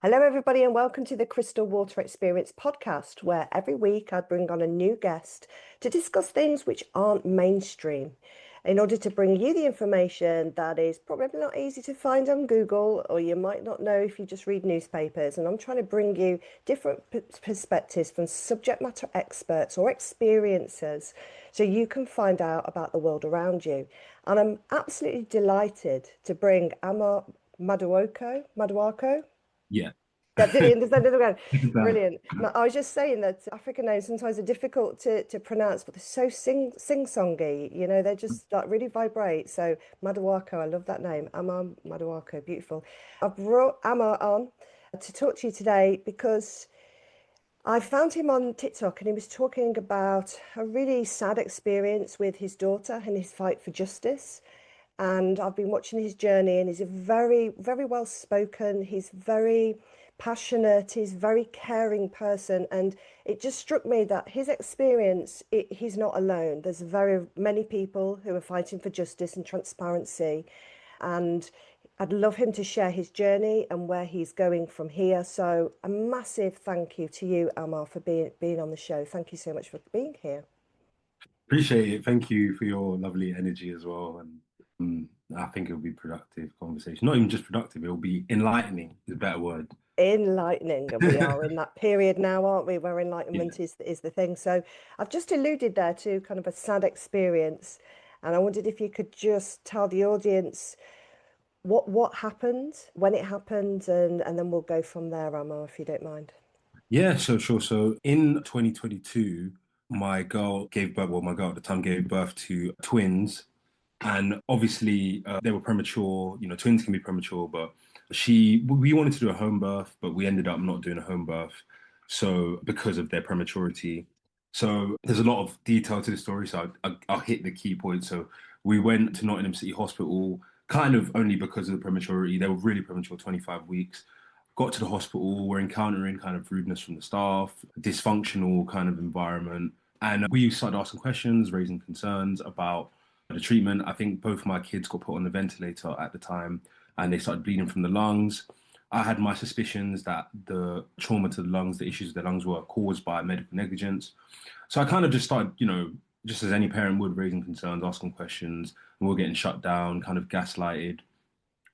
Hello, everybody, and welcome to the Crystal Water Experience podcast, where every week I bring on a new guest to discuss things which aren't mainstream in order to bring you the information that is probably not easy to find on Google, or you might not know if you just read newspapers. And I'm trying to bring you different perspectives from subject matter experts or experiencers so you can find out about the world around you. And I'm absolutely delighted to bring Ama Maduako. Yeah. Did he understand it again? That. Brilliant. Now, I was just saying that African names sometimes are difficult to pronounce, but they're so sing-songy. They just like really vibrate. So Maduako, I love that name. Ama Maduako, beautiful. I brought Ama on to talk to you today because I found him on TikTok and he was talking about a really sad experience with his daughter and his fight for justice. And I've been watching his journey, and he's a very, very well spoken. He's very passionate. He's a very caring person. And it just struck me that his experience, he's not alone. There's very many people who are fighting for justice and transparency. And I'd love him to share his journey and where he's going from here. So a massive thank you to you, Amar, for being on the show. Thank you so much for being here. Appreciate it. Thank you for your lovely energy as well. And I think it'll be productive conversation. Not even just productive, it'll be enlightening is a better word. Enlightening, and we are in that period now, aren't we, where Yeah. enlightenment is the thing. So I've just alluded there to kind of a sad experience, and I wondered if you could just tell the audience what happened, when it happened, and then we'll go from there, Amo, if you don't mind. Yeah, sure. So in 2022, my girl at the time gave birth to twins. And obviously, they were premature. You know, twins can be premature, but we wanted to do a home birth, but we ended up not doing a home birth. So because of their prematurity. So there's a lot of detail to the story. So I'll hit the key points. So we went to Nottingham City Hospital, kind of only because of the prematurity. They were really premature, 25 weeks. Got to the hospital, we're encountering kind of rudeness from the staff, dysfunctional kind of environment. And we started asking questions, raising concerns about the treatment. I think both my kids got put on the ventilator at the time and they started bleeding from the lungs. I had my suspicions that the trauma to the lungs, the issues with the lungs were caused by medical negligence. So I kind of just started, just as any parent would, raising concerns, asking questions, and we are getting shut down, kind of gaslighted.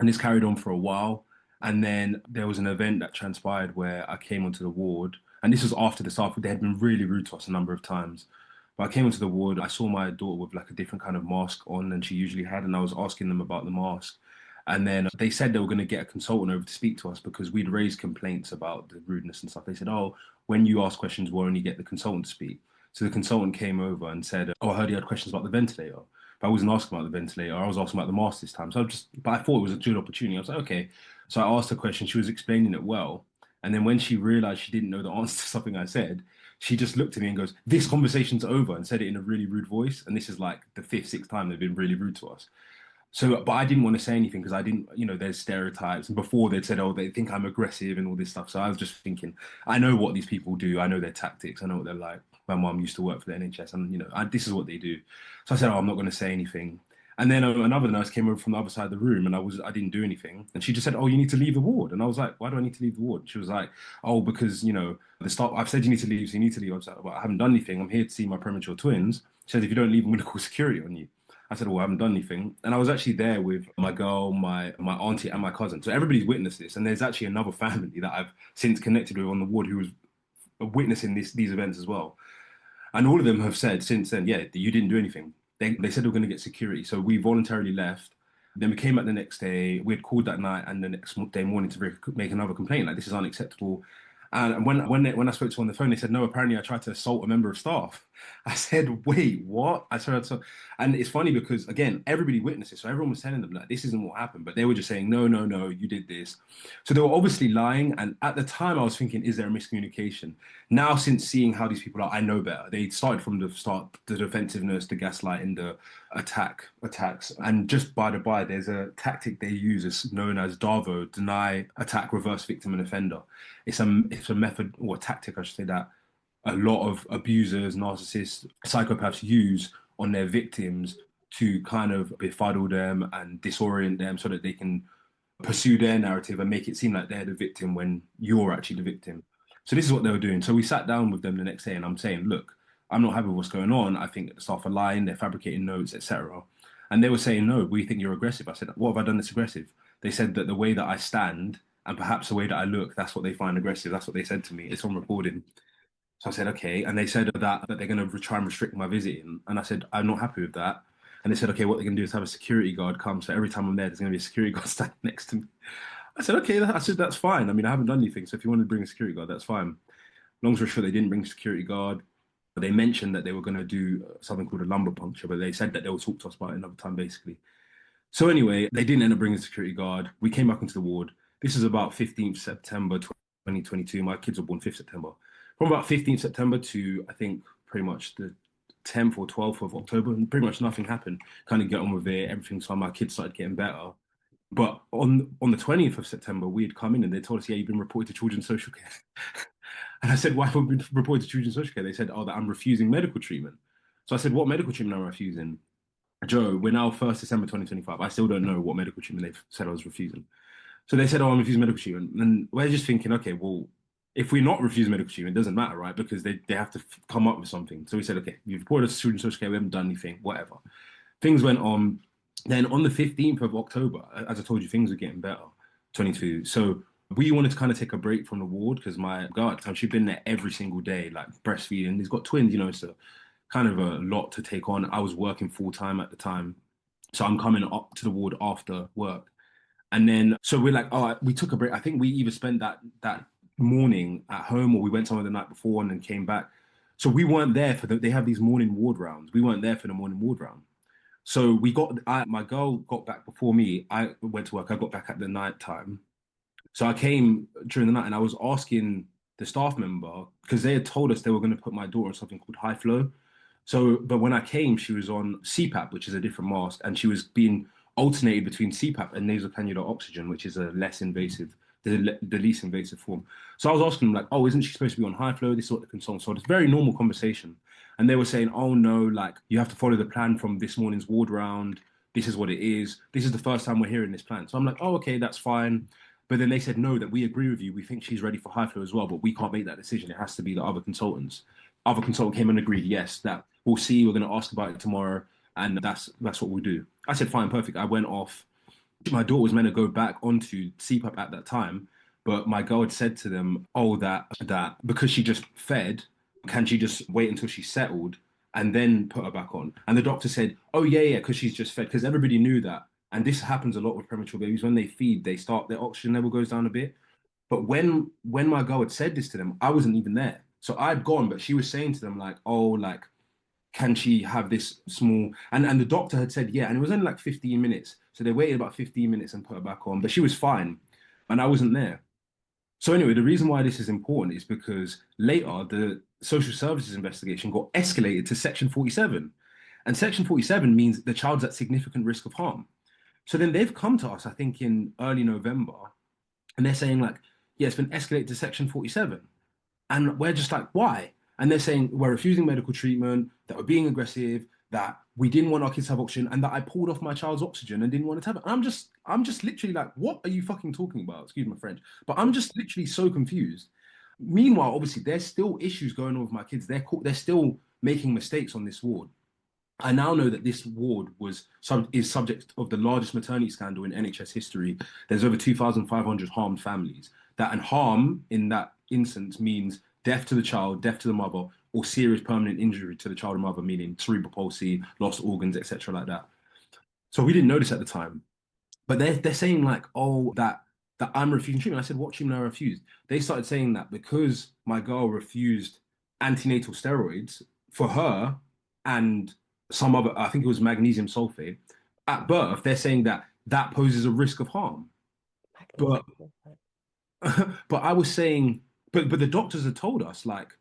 And this carried on for a while. And then there was an event that transpired where I came onto the ward. And this was after the staff, they had been really rude to us a number of times. But I came onto the ward, I saw my daughter with like a different kind of mask on than she usually had. And I was asking them about the mask. And then they said they were going to get a consultant over to speak to us because we'd raised complaints about the rudeness and stuff. They said, oh, when you ask questions, we'll only get the consultant to speak. So the consultant came over and said, oh, I heard you had questions about the ventilator. But I wasn't asking about the ventilator. I was asking about the mask this time. But I thought it was a good opportunity. I was like, okay. So I asked her a question. She was explaining it well. And then when she realized she didn't know the answer to something I said, she just looked at me and goes, this conversation's over, and said it in a really rude voice. And this is like the fifth, sixth time they've been really rude to us. So, but I didn't want to say anything because I didn't, there's stereotypes. And before they'd said, oh, they think I'm aggressive and all this stuff. So I was just thinking, I know what these people do. I know their tactics. I know what they're like. My mom used to work for the NHS and, this is what they do. So I said, oh, I'm not going to say anything. And then another nurse came over from the other side of the room and I didn't do anything. And she just said, oh, you need to leave the ward. And I was like, why do I need to leave the ward? She was like, oh, because, the staff, I've said you need to leave, so you need to leave. I was like, well, I haven't done anything. I'm here to see my premature twins. She said, if you don't leave, I'm going to call security on you. I said, well, I haven't done anything. And I was actually there with my girl, my auntie, and my cousin. So everybody's witnessed this. And there's actually another family that I've since connected with on the ward who was witnessing these events as well. And all of them have said since then, yeah, you didn't do anything. They said they were going to get security. So we voluntarily left. Then we came back the next day. We had called that night and the next day morning to make another complaint. Like, this is unacceptable. And when I spoke to her on the phone, they said, no, apparently I tried to assault a member of staff. I said, wait, what? I said, so, and it's funny because, again, everybody witnessed it. So everyone was telling them, like, this isn't what happened. But they were just saying, no, you did this. So they were obviously lying. And at the time, I was thinking, is there a miscommunication? Now, since seeing how these people are, I know better. They started from the start, the defensiveness, the gaslighting, the attacks. And just by the by, there's a tactic they use, it's known as DAVO, deny, attack, reverse victim and offender. It's a method or a tactic, I should say, that a lot of abusers, narcissists, psychopaths use on their victims to kind of befuddle them and disorient them so that they can pursue their narrative and make it seem like they're the victim when you're actually the victim. So this is what they were doing. So we sat down with them the next day and I'm saying, look, I'm not happy with what's going on. I think the staff are lying, they're fabricating notes, etc. And they were saying, no, we think you're aggressive. I said, what have I done that's aggressive? They said that the way that I stand and perhaps the way that I look, that's what they find aggressive. That's what they said to me. It's on recording. So I said, okay. And they said that they're going to try and restrict my visiting. And I said, I'm not happy with that. And they said, okay, what they're going to do is have a security guard come. So every time I'm there, there's going to be a security guard standing next to me. I said, okay. I said, that's fine. I mean, I haven't done anything. So if you want to bring a security guard, that's fine. Long story short, they didn't bring a security guard. They mentioned that they were going to do something called a lumbar puncture, but they said that they'll talk to us about it another time, basically. So anyway, they didn't end up bringing a security guard. We came back into the ward. This is about 15th September 2022. My kids were born 5th September. From about 15th September to, I think, pretty much the 10th or 12th of October, and pretty much nothing happened. Kind of get on with it. Everything's fine. My kids started getting better. But on the 20th of September, we had come in and they told us, yeah, you've been reported to children's social care. And I said, why have we been reported to children's social care? They said, oh, that I'm refusing medical treatment. So I said, what medical treatment am I refusing? Joe, we're now 1st December 2025. I still don't know what medical treatment they've said I was refusing. So they said, oh, I'm refusing medical treatment. And we're just thinking, okay, well, if we're not refusing medical treatment, it doesn't matter, right? Because they have to come up with something. So we said, okay, you've reported us to children's social care, we haven't done anything, whatever. Things went on. Then on the 15th of October, as I told you, things were getting better, 22. So we wanted to kind of take a break from the ward because my girl at the time, she'd been there every single day, like breastfeeding. He's got twins, so kind of a lot to take on. I was working full time at the time. So I'm coming up to the ward after work. And then, so we're like, oh, we took a break. I think we either spent that morning at home or we went somewhere the night before and then came back. So we weren't there they have these morning ward rounds. We weren't there for the morning ward round. So my girl got back before me. I went to work. I got back at the night time. So I came during the night and I was asking the staff member because they had told us they were going to put my daughter on something called high flow. So, but when I came, she was on CPAP, which is a different mask, and she was being alternated between CPAP and nasal cannula oxygen, which is a less invasive, the least invasive form. So I was asking them like, oh, isn't she supposed to be on high flow? This sort of concern. So it's very normal conversation. And they were saying, oh no, like you have to follow the plan from this morning's ward round. This is what it is. This is the first time we're hearing this plan. So I'm like, oh, okay, that's fine. But then they said, no, that we agree with you. We think she's ready for high flow as well, but we can't make that decision. It has to be the other consultants. Other consultant came and agreed, yes, that we'll see. We're going to ask about it tomorrow. And that's what we'll do. I said, fine, perfect. I went off. My daughter was meant to go back onto CPAP at that time, but my girl had said to them, oh, that because she just fed, can she just wait until she's settled and then put her back on? And the doctor said, oh, yeah, because she's just fed, because everybody knew that. And this happens a lot with premature babies. When they feed, their oxygen level goes down a bit. But when my girl had said this to them, I wasn't even there. So I'd gone, but she was saying to them like, oh, like, can she have this small and the doctor had said yeah, and it was only like 15 minutes. So they waited about 15 minutes and put her back on, but she was fine. And I wasn't there. So anyway, the reason why this is important is because later the social services investigation got escalated to section 47. And section 47 means the child's at significant risk of harm. So then they've come to us, I think in early November, and they're saying like, yeah, it's been escalated to section 47. And we're just like, why? And they're saying we're refusing medical treatment, that we're being aggressive, that we didn't want our kids to have oxygen, and that I pulled off my child's oxygen and didn't want it to have it. And I'm just literally like, what are you fucking talking about? Excuse my French. But I'm just literally so confused. Meanwhile, obviously, there's still issues going on with my kids. They're still making mistakes on this ward. I now know that this ward is subject of the largest maternity scandal in NHS history. There's over 2,500 harmed families. That and harm in that instance means death to the child, death to the mother, or serious permanent injury to the child or mother, meaning cerebral palsy, lost organs, etc., like that. So we didn't notice at the time, but they're saying like, oh, that I'm refusing treatment. I said, what treatment I refused? They started saying that because my girl refused antenatal steroids for her and some other, I think it was magnesium sulfate at birth. They're saying that that poses a risk of harm. But but I was saying, but the doctors had told us like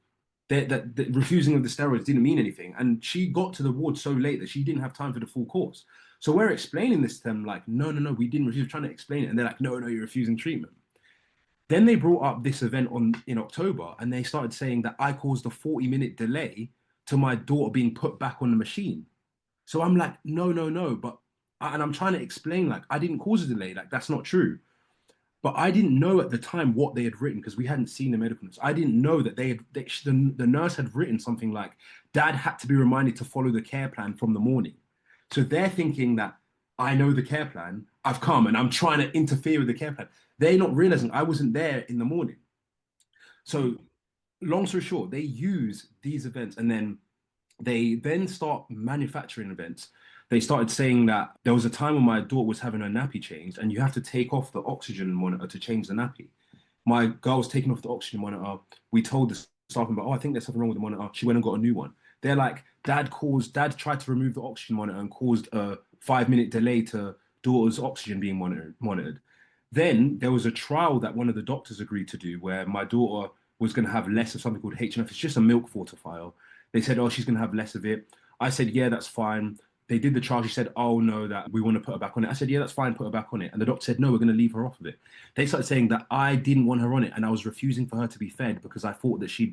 that refusing of the steroids didn't mean anything, and she got to the ward so late that she didn't have time for the full course. So we're explaining this to them like, no, no, no, we didn't refuse. We're trying to explain it, and they're like, no, no, you're refusing treatment. Then they brought up this event in October, and they started saying that I caused a 40-minute delay to my daughter being put back on the machine. So I'm like, no, no, no, but And I'm trying to explain, like, I didn't cause a delay. Like, that's not true. But I didn't know at the time what they had written because we hadn't seen the medical notes. I didn't know that the nurse had written something like, Dad had to be reminded to follow the care plan from the morning. So they're thinking that I know the care plan, I've come and I'm trying to interfere with the care plan. They're not realizing I wasn't there in the morning. So long story short, they use these events and then they then start manufacturing events. They started saying that there was a time when my daughter was having her nappy changed, and you have to take off the oxygen monitor to change the nappy. My girl was taking off the oxygen monitor. We told the staff member, oh, I think there's something wrong with the monitor. She went and got a new one. They're like, Dad tried to remove the oxygen monitor and caused a 5 minute delay to daughter's oxygen being monitored. Then there was a trial that one of the doctors agreed to do where my daughter was going to have less of something called HMF. It's just a milk fortifier. They said, oh, she's going to have less of it. I said, yeah, that's fine. They did the trial. She said, oh, no, that we want to put her back on it. I said, yeah, that's fine, put her back on it. And the doctor said, no, we're going to leave her off of it. They started saying that I didn't want her on it and I was refusing for her to be fed because I thought that she'd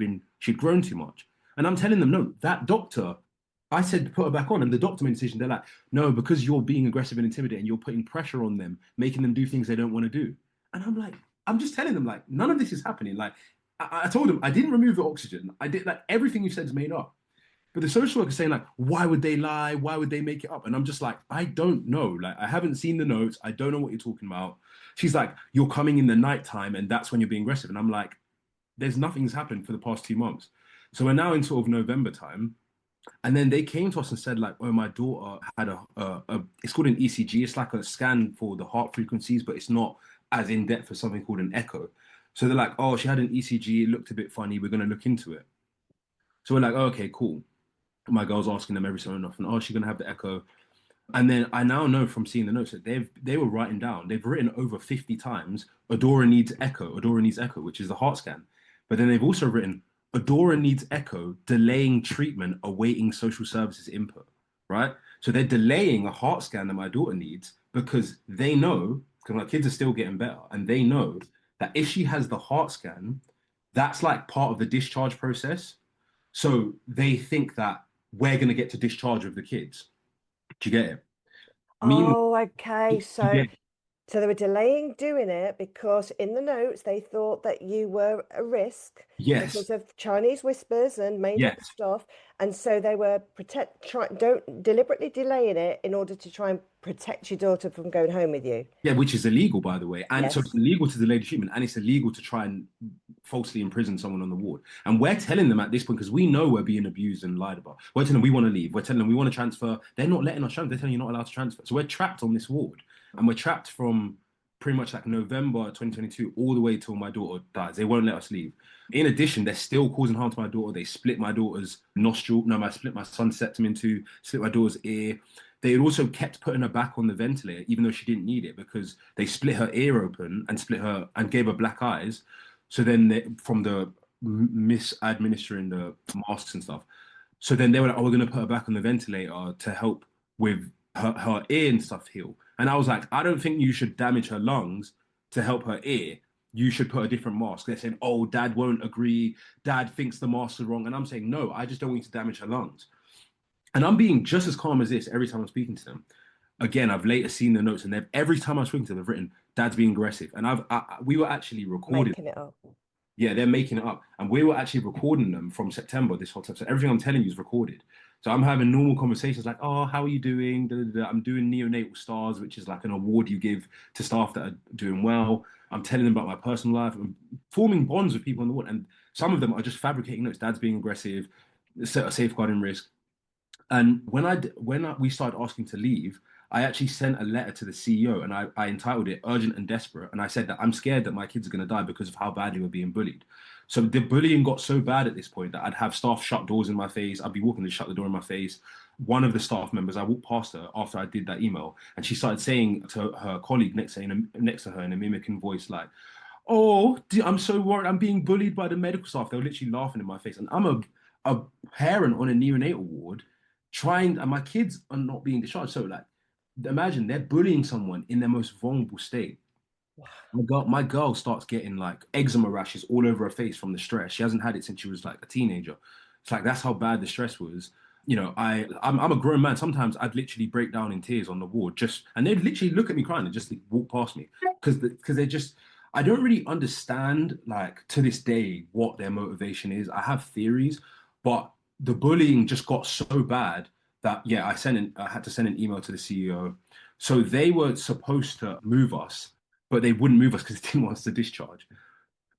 grown too much. And I'm telling them, no, that doctor, I said, put her back on. And the doctor made a decision. They're like, no, because you're being aggressive and intimidating, you're putting pressure on them, making them do things they don't want to do. And I'm like, I'm just telling them, like, none of this is happening. Like, I told them I didn't remove the oxygen. I did like everything you said is made up. But the social worker is saying like, why would they lie? Why would they make it up? And I'm just like, I don't know. Like, I haven't seen the notes. I don't know what you're talking about. She's like, you're coming in the nighttime, and that's when you're being aggressive. And I'm like, there's nothing's happened for the past 2 months. So we're now in sort of November time. And then they came to us and said, like, oh, my daughter had it's called an ECG. It's like a scan for the heart frequencies, but it's not as in depth as something called an echo. So they're like, oh, she had an ECG. It looked a bit funny. We're going to look into it. So we're like, oh, okay, cool. My girl's asking them every so often, oh, is she going to have the echo? And then I now know from seeing the notes that they were writing down, they've written over 50 times, Adora needs echo, which is the heart scan. But then they've also written, Adora needs echo, delaying treatment, awaiting social services input, right? So they're delaying a heart scan that my daughter needs because they know, because my kids are still getting better, and they know that if she has the heart scan, that's like part of the discharge process. So they think that we're going to get to discharge with the kids. Do you get it? Meanwhile, Oh, okay. yeah, So they were delaying doing it because in the notes they thought that you were a risk yes, because of Chinese whispers and made up yes, stuff. And so they were don't deliberately delaying it in order to try and protect your daughter from going home with you. yeah, which is illegal, by the way. And so it's Yes. illegal to delay the treatment, and it's illegal to try and falsely imprison someone on the ward. And we're telling them at this point, because we know we're being abused and lied about. We're telling them we want to leave. We're telling them we want to transfer. They're not letting us transfer. They're telling you you're not allowed to transfer. So we're trapped on this ward. And we're trapped from pretty much like November 2022 all the way till my daughter dies. They won't let us leave. In addition, they're still causing harm to my daughter. They split my daughter's nostril. No, I split my son's septum into, split my daughter's ear. They had also kept putting her back on the ventilator, even though she didn't need it, because they split her ear open and split her and gave her black eyes. So then from the misadministering the masks and stuff. So then they were like, oh, we're going to put her back on the ventilator to help with her ear and stuff heal. And I was like, I don't think you should damage her lungs to help her ear. You should put a different mask. They're saying, oh, dad won't agree. Dad thinks the masks are wrong. And I'm saying, no, I just don't want you to damage her lungs. And I'm being just as calm as this every time I'm speaking to them. Again, I've later seen the notes, and every time I'm speaking to them, they've written, "Dad's being aggressive," and we were actually recording. Making it up. Yeah, they're making it up, and we were actually recording them from September this whole time. So everything I'm telling you is recorded. So I'm having normal conversations like, "Oh, how are you doing?" Da, da, da. I'm doing neonatal stars, which is like an award you give to staff that are doing well. I'm telling them about my personal life. I'm forming bonds with people on the ward, and some of them are just fabricating notes. Dad's being aggressive, safeguarding risk. And we started asking to leave, I actually sent a letter to the CEO and I entitled it Urgent and Desperate. And I said that I'm scared that my kids are going to die because of how badly we're being bullied. So the bullying got so bad at this point that I'd have staff shut doors in my face. I'd be walking to shut the door in my face. One of the staff members, I walked past her after I did that email, and she started saying to her colleague next to her in a mimicking voice, like, oh, I'm so worried. I'm being bullied by the medical staff. They were literally laughing in my face. And I'm a parent on a neonatal ward trying, and my kids are not being discharged. So, like, imagine they're bullying someone in their most vulnerable state. My girl starts getting like eczema rashes all over her face from the stress. She hasn't had it since she was like a teenager. It's like that's how bad the stress was. I'm a grown man. Sometimes I'd literally break down in tears on the ward, and they'd literally look at me crying and just like, walk past me because they just I don't really understand, like, to this day, what their motivation is. I have theories, but the bullying just got so bad that, yeah, I had to send an email to the CEO. So they were supposed to move us, but they wouldn't move us because they didn't want us to discharge.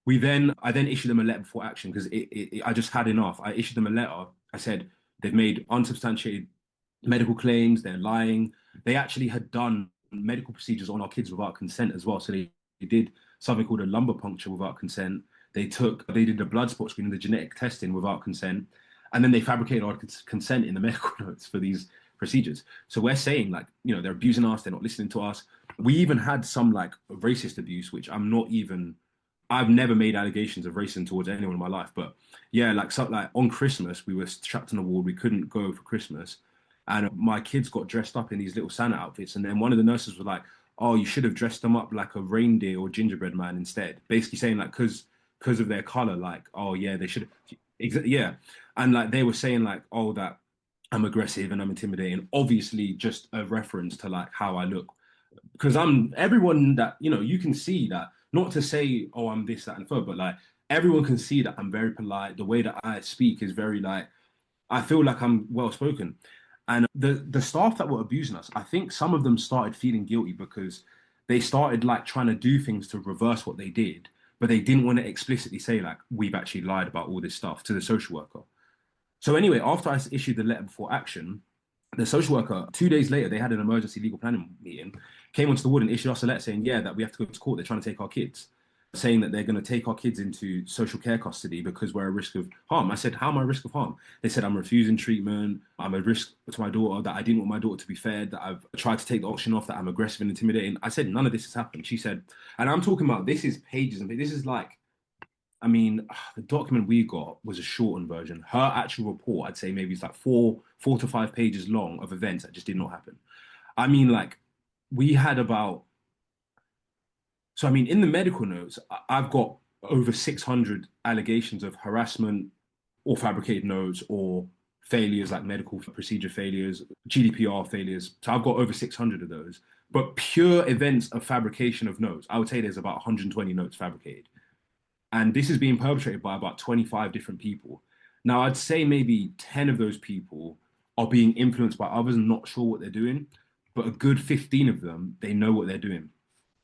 I then issued them a letter before action because I just had enough. I issued them a letter. I said they've made unsubstantiated medical claims. They're lying. They actually had done medical procedures on our kids without consent as well. So they did something called a lumbar puncture without consent. They did the blood spot screening, the genetic testing without consent, and then they fabricated our consent in the medical notes for these procedures. So we're saying, like, they're abusing us. They're not listening to us. We even had some like racist abuse, which I've never made allegations of racism towards anyone in my life, but yeah, like on Christmas, we were trapped in a ward. We couldn't go for Christmas, and my kids got dressed up in these little Santa outfits. And then one of the nurses was like, "Oh, you should have dressed them up like a reindeer or gingerbread man instead." Basically saying, like, because of their color, like, oh yeah, they should. Yeah, and like they were saying, like, oh, that I'm aggressive and I'm intimidating. Obviously, just a reference to like how I look, because I'm everyone that you can see that. Not to say, oh, I'm this, that, and the third, but like everyone can see that I'm very polite. The way that I speak is very like I feel like I'm well spoken. And the staff that were abusing us, I think some of them started feeling guilty because they started like trying to do things to reverse what they did, but they didn't want to explicitly say like we've actually lied about all this stuff to the social worker. So anyway, after I issued the letter before action, the social worker, 2 days later, they had an emergency legal planning meeting, came onto the ward and issued us a letter saying, yeah, that we have to go to court. They're trying to take our kids, saying that they're going to take our kids into social care custody because we're at risk of harm. I said, how am I at risk of harm? They said, I'm refusing treatment. I'm a risk to my daughter, that I didn't want my daughter to be fed, that I've tried to take the oxygen off, that I'm aggressive and intimidating. I said, none of this has happened. She said, and I'm talking about this is pages and pages. This is like, I mean, the document we got was a shortened version. Her actual report, I'd say maybe it's like four to 5 pages long of events that just did not happen. I mean, like, we had about, so I mean, in the medical notes, I've got over 600 allegations of harassment or fabricated notes or failures like medical procedure failures, GDPR failures. So I've got over 600 of those. But pure events of fabrication of notes, I would say there's about 120 notes fabricated. And this is being perpetrated by about 25 different people. Now, I'd say maybe 10 of those people are being influenced by others and not sure what they're doing, but a good 15 of them, they know what they're doing.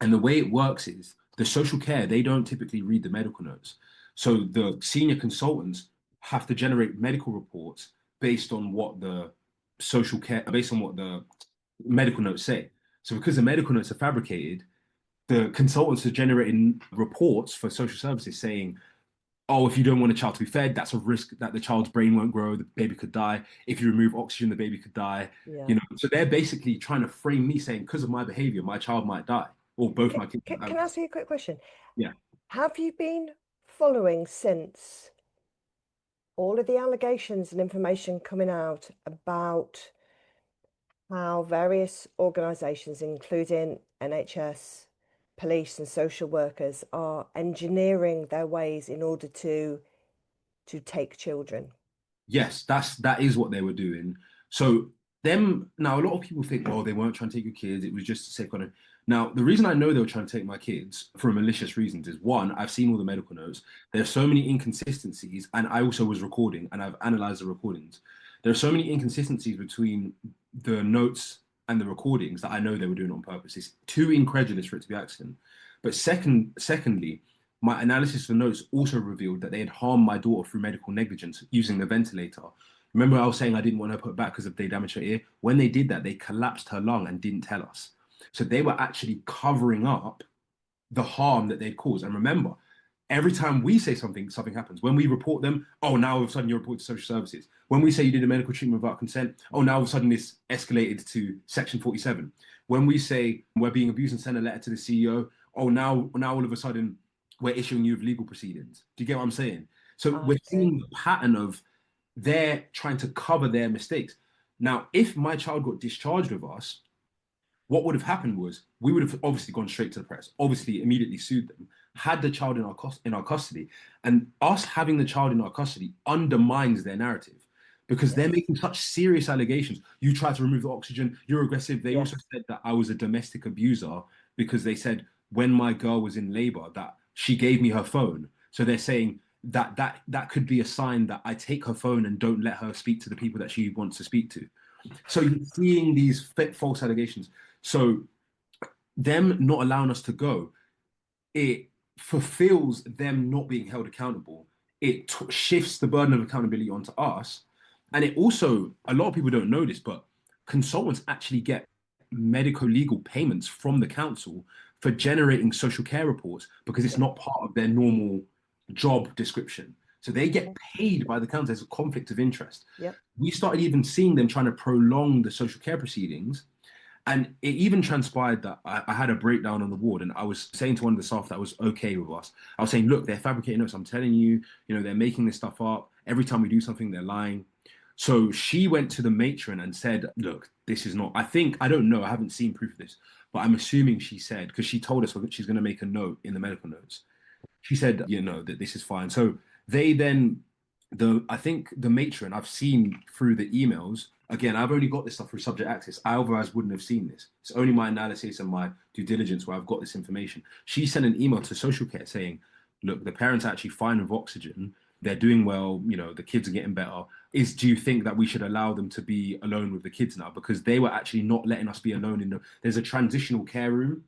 And the way it works is the social care, they don't typically read the medical notes. So the senior consultants have to generate medical reports based on what the medical notes say. So because the medical notes are fabricated, the consultants are generating reports for social services saying, oh, if you don't want a child to be fed, that's a risk that the child's brain won't grow, the baby could die. If you remove oxygen, the baby could die. Yeah. So they're basically trying to frame me saying, because of my behavior, my child might die, or both my kids might Can die. I ask you a quick question? Yeah. Have you been following since all of the allegations and information coming out about how various organisations, including NHS, police, and social workers, are engineering their ways in order to take children? Yes, that is what they were doing. So them now, a lot of people think, oh, they weren't trying to take your kids. It was just to save on it. Now, the reason I know they were trying to take my kids for malicious reasons is one, I've seen all the medical notes. There's so many inconsistencies, and I also was recording, and I've analyzed the recordings. There are so many inconsistencies between the notes and the recordings that I know they were doing it on purpose. It's too incredulous for it to be accident. But secondly, my analysis of the notes also revealed that they had harmed my daughter through medical negligence using the ventilator. Remember, I was saying I didn't want her put back because they damaged her ear? When they did that, they collapsed her lung and didn't tell us. So they were actually covering up the harm that they'd caused. And remember, every time we say something, something happens. When we report them, oh, now all of a sudden you're reported to social services. When we say you did a medical treatment without consent, oh, now all of a sudden this escalated to Section 47. When we say we're being abused and send a letter to the CEO, oh, now all of a sudden we're issuing you with legal proceedings. Do you get what I'm saying? So I we're see. seeing the pattern of they're trying to cover their mistakes. Now, if my child got discharged with us, what would have happened was we would have obviously gone straight to the press, obviously immediately sued them, had the child in our custody, and us having the child in our custody undermines their narrative because they're Yes. making such serious allegations. You try to remove the oxygen, you're aggressive. They also Yes. said that I was a domestic abuser because they said when my girl was in labor that she gave me her phone. So they're saying that that could be a sign that I take her phone and don't let her speak to the people that she wants to speak to. So you're seeing these false allegations. So them not allowing us to go, it fulfills them not being held accountable. It shifts the burden of accountability onto us. And it also, a lot of people don't know this, but consultants actually get medical legal payments from the council for generating social care reports because it's Yeah. not part of their normal job description. So they get Mhm. paid by the council. There's a conflict of interest. Yep. We started even seeing them trying to prolong the social care proceedings, and it even transpired that I had a breakdown on the ward, and I was saying to one of the staff that was okay with us. I was saying, look, they're fabricating notes. I'm telling you, they're making this stuff up. Every time we do something, they're lying. So she went to the matron and said, look, this is not, I think, I don't know, I haven't seen proof of this, but I'm assuming she said, because she told us that she's going to make a note in the medical notes. She said, that this is fine. So they then, I think the matron, I've seen through the emails, again, I've only got this stuff through subject access. I otherwise wouldn't have seen this. It's only my analysis and my due diligence where I've got this information. She sent an email to social care saying, look, the parents are actually fine with oxygen. They're doing well, the kids are getting better. Do you think that we should allow them to be alone with the kids now? Because they were actually not letting us be alone there's a transitional care room.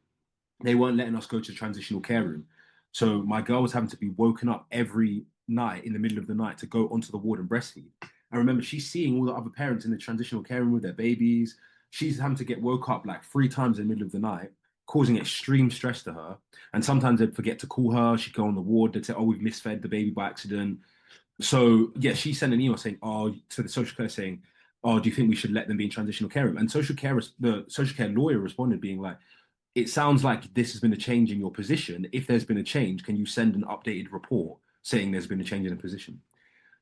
They weren't letting us go to the transitional care room. So my girl was having to be woken up every night in the middle of the night to go onto the ward and breastfeed. I remember she's seeing all the other parents in the transitional care room with their babies. She's having to get woke up like 3 times in the middle of the night, causing extreme stress to her. And sometimes they'd forget to call her. She'd go on the ward. They'd say, oh, we've misfed the baby by accident. So yeah, she sent an email saying, oh, to the social care saying, oh, do you think we should let them be in transitional care room? And the social care lawyer responded being like, it sounds like this has been a change in your position. If there's been a change, can you send an updated report saying there's been a change in the position?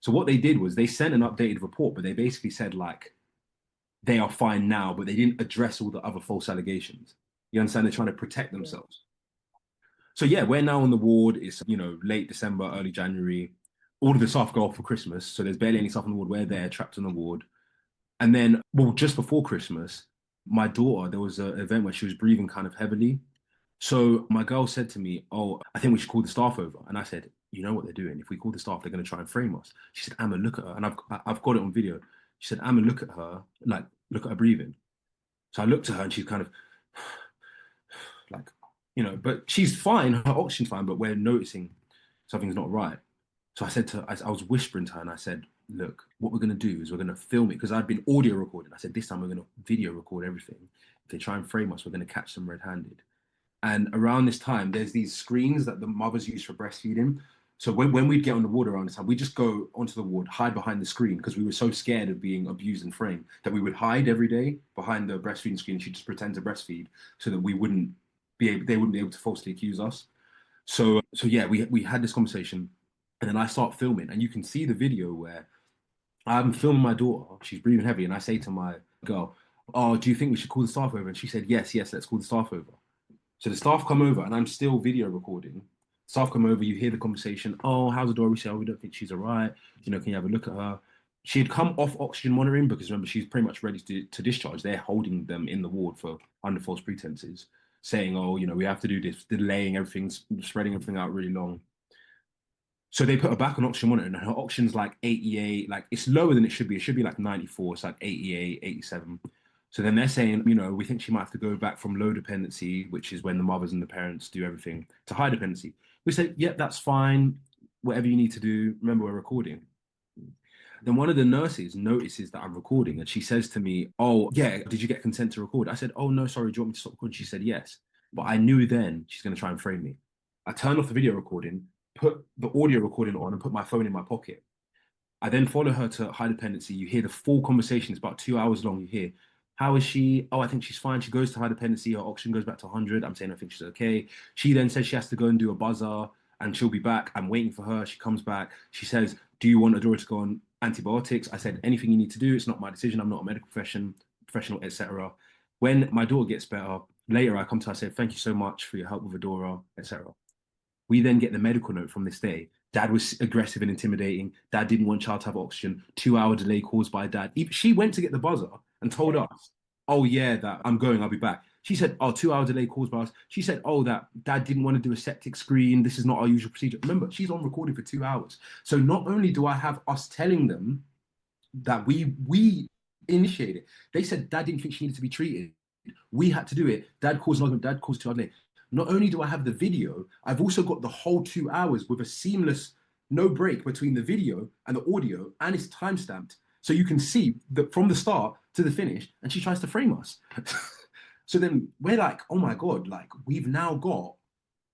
So what they did was they sent an updated report, but they basically said like they are fine now, but they didn't address all the other false allegations. You understand? They're trying to protect Yeah. themselves. So yeah, we're now on the ward. It's late December, early January. All of the staff go off for Christmas, so there's barely any staff on the ward. We're there, trapped on the ward. And then, well, just before Christmas, my daughter, there was an event where she was breathing kind of heavily. So my girl said to me, "Oh, I think we should call the staff over." And I said, "You know what they're doing? If we call the staff, they're going to try and frame us." She said, "Amma, look at her," and I've got it on video. She said, "Amma, look at her, like look at her breathing." So I looked at her, and she's kind of like, but she's fine. Her oxygen's fine, but we're noticing something's not right. So I said to her, I was whispering to her, and I said, "Look, what we're going to do is we're going to film it because I'd been audio recording." I said, "This time we're going to video record everything. If they try and frame us, we're going to catch them red-handed." And around this time, there's these screens that the mothers use for breastfeeding. So when we'd get on the ward around this time, we just go onto the ward, hide behind the screen because we were so scared of being abused and framed that we would hide every day behind the breastfeeding screen. She'd just pretend to breastfeed so that they wouldn't be able to falsely accuse us. So yeah, we had this conversation, and then I start filming, and you can see the video where I'm filming my daughter. She's breathing heavy, and I say to my girl, "Oh, do you think we should call the staff over?" And she said, "Yes, yes, let's call the staff over." So the staff come over, and I'm still video recording. Staff come over, you hear the conversation. Oh, how's the door? We say, oh, we don't think she's all right. Can you have a look at her? She had come off oxygen monitoring because remember, she's pretty much ready to discharge. They're holding them in the ward for under false pretenses, saying, oh, we have to do this, delaying everything, spreading everything out really long. So they put her back on oxygen monitor, and her oxygen's like 88, like it's lower than it should be. It should be like 94, it's like 88, 87. So then they're saying, we think she might have to go back from low dependency, which is when the mothers and the parents do everything, to high dependency. We say, yeah, that's fine. Whatever you need to do. Remember, we're recording. Then one of the nurses notices that I'm recording and she says to me, oh, yeah, did you get consent to record? I said, oh, no, sorry, do you want me to stop recording? She said, yes. But I knew then she's going to try and frame me. I turned off the video recording, put the audio recording on, and put my phone in my pocket. I then follow her to high dependency. You hear the full conversation. It's about 2 hours long. You hear, how is she? Oh, I think she's fine. She goes to high dependency. Her oxygen goes back to 100. I'm saying I think she's okay. She then says she has to go and do a buzzer and she'll be back. I'm waiting for her. She comes back. She says, do you want Adora to go on antibiotics? I said, anything you need to do. It's not my decision. I'm not a medical professional, etc. When my daughter gets better, later I come to her, I say, thank you so much for your help with Adora, etc. We then get the medical note from this day Dad was aggressive and intimidating. Dad didn't want child to have oxygen. 2 hour delay caused by dad. She went to get the buzzer and told Yeah. us, oh, yeah, that I'm going, I'll be back. She said, oh, 2 hour delay caused by us. She said, oh, that dad didn't want to do a septic screen. This is not our usual procedure. Remember, she's on recording for 2 hours. So not only do I have us telling them that we initiated it, they said dad didn't think she needed to be treated. We had to do it. Dad caused an argument. Dad caused 2 hours late. Not only do I have the video, I've also got the whole 2 hours with a seamless no break between the video and the audio, and it's time stamped. So you can see that from the start to the finish, and she tries to frame us. So then we're like, oh my God, like we've now got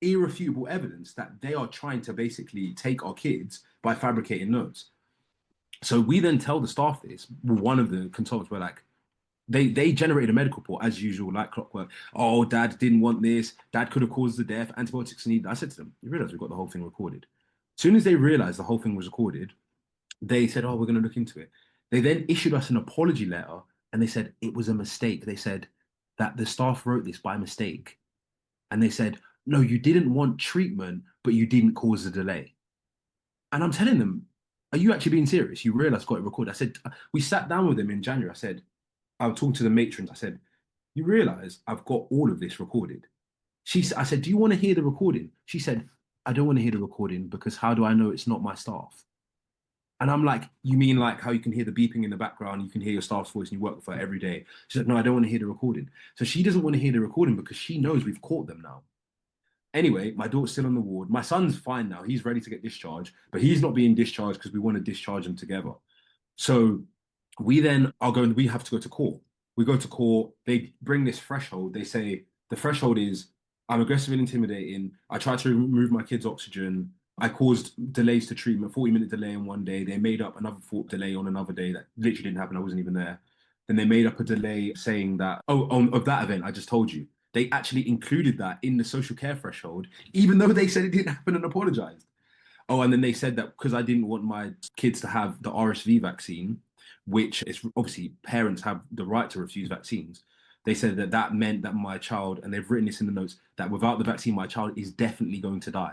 irrefutable evidence that they are trying to basically take our kids by fabricating notes. So we then tell the staff this. Well, one of the consultants were like, they generated a medical report as usual, like clockwork. Oh, dad didn't want this. Dad could have caused the death. Antibiotics needed. I said to them, you realize we've got the whole thing recorded. As soon as they realized the whole thing was recorded, they said, oh, we're going to look into it. They then issued us an apology letter and they said it was a mistake. They said that the staff wrote this by mistake. And they said, no, you didn't want treatment, but you didn't cause the delay. And I'm telling them, are you actually being serious? You realize got it recorded. I said, we sat down with them in January. I said, I was talking to the matrons. I said, you realize I've got all of this recorded. I said, do you want to hear the recording? She said, I don't want to hear the recording because how do I know it's not my staff? And I'm like, you mean like how you can hear the beeping in the background, you can hear your staff's voice and you work with her every day? She said, no, I don't want to hear the recording. So she doesn't want to hear the recording because she knows we've caught them now. Anyway, my daughter's still on the ward. My son's fine now. He's ready to get discharged, but he's not being discharged because we want to discharge him together. So we then are going, we have to go to court. We go to court. They bring this threshold. They say the threshold is I'm aggressive and intimidating. I tried to remove my kid's oxygen. I caused delays to treatment, 40-minute delay on one day. They made up another delay on another day that literally didn't happen. I wasn't even there. Then they made up a delay saying that, oh, of that event I just told you. They actually included that in the social care threshold, even though they said it didn't happen and apologized. Oh, and then they said that because I didn't want my kids to have the RSV vaccine, which is obviously parents have the right to refuse vaccines. They said that that meant that my child, and they've written this in the notes, that without the vaccine, my child is definitely going to die.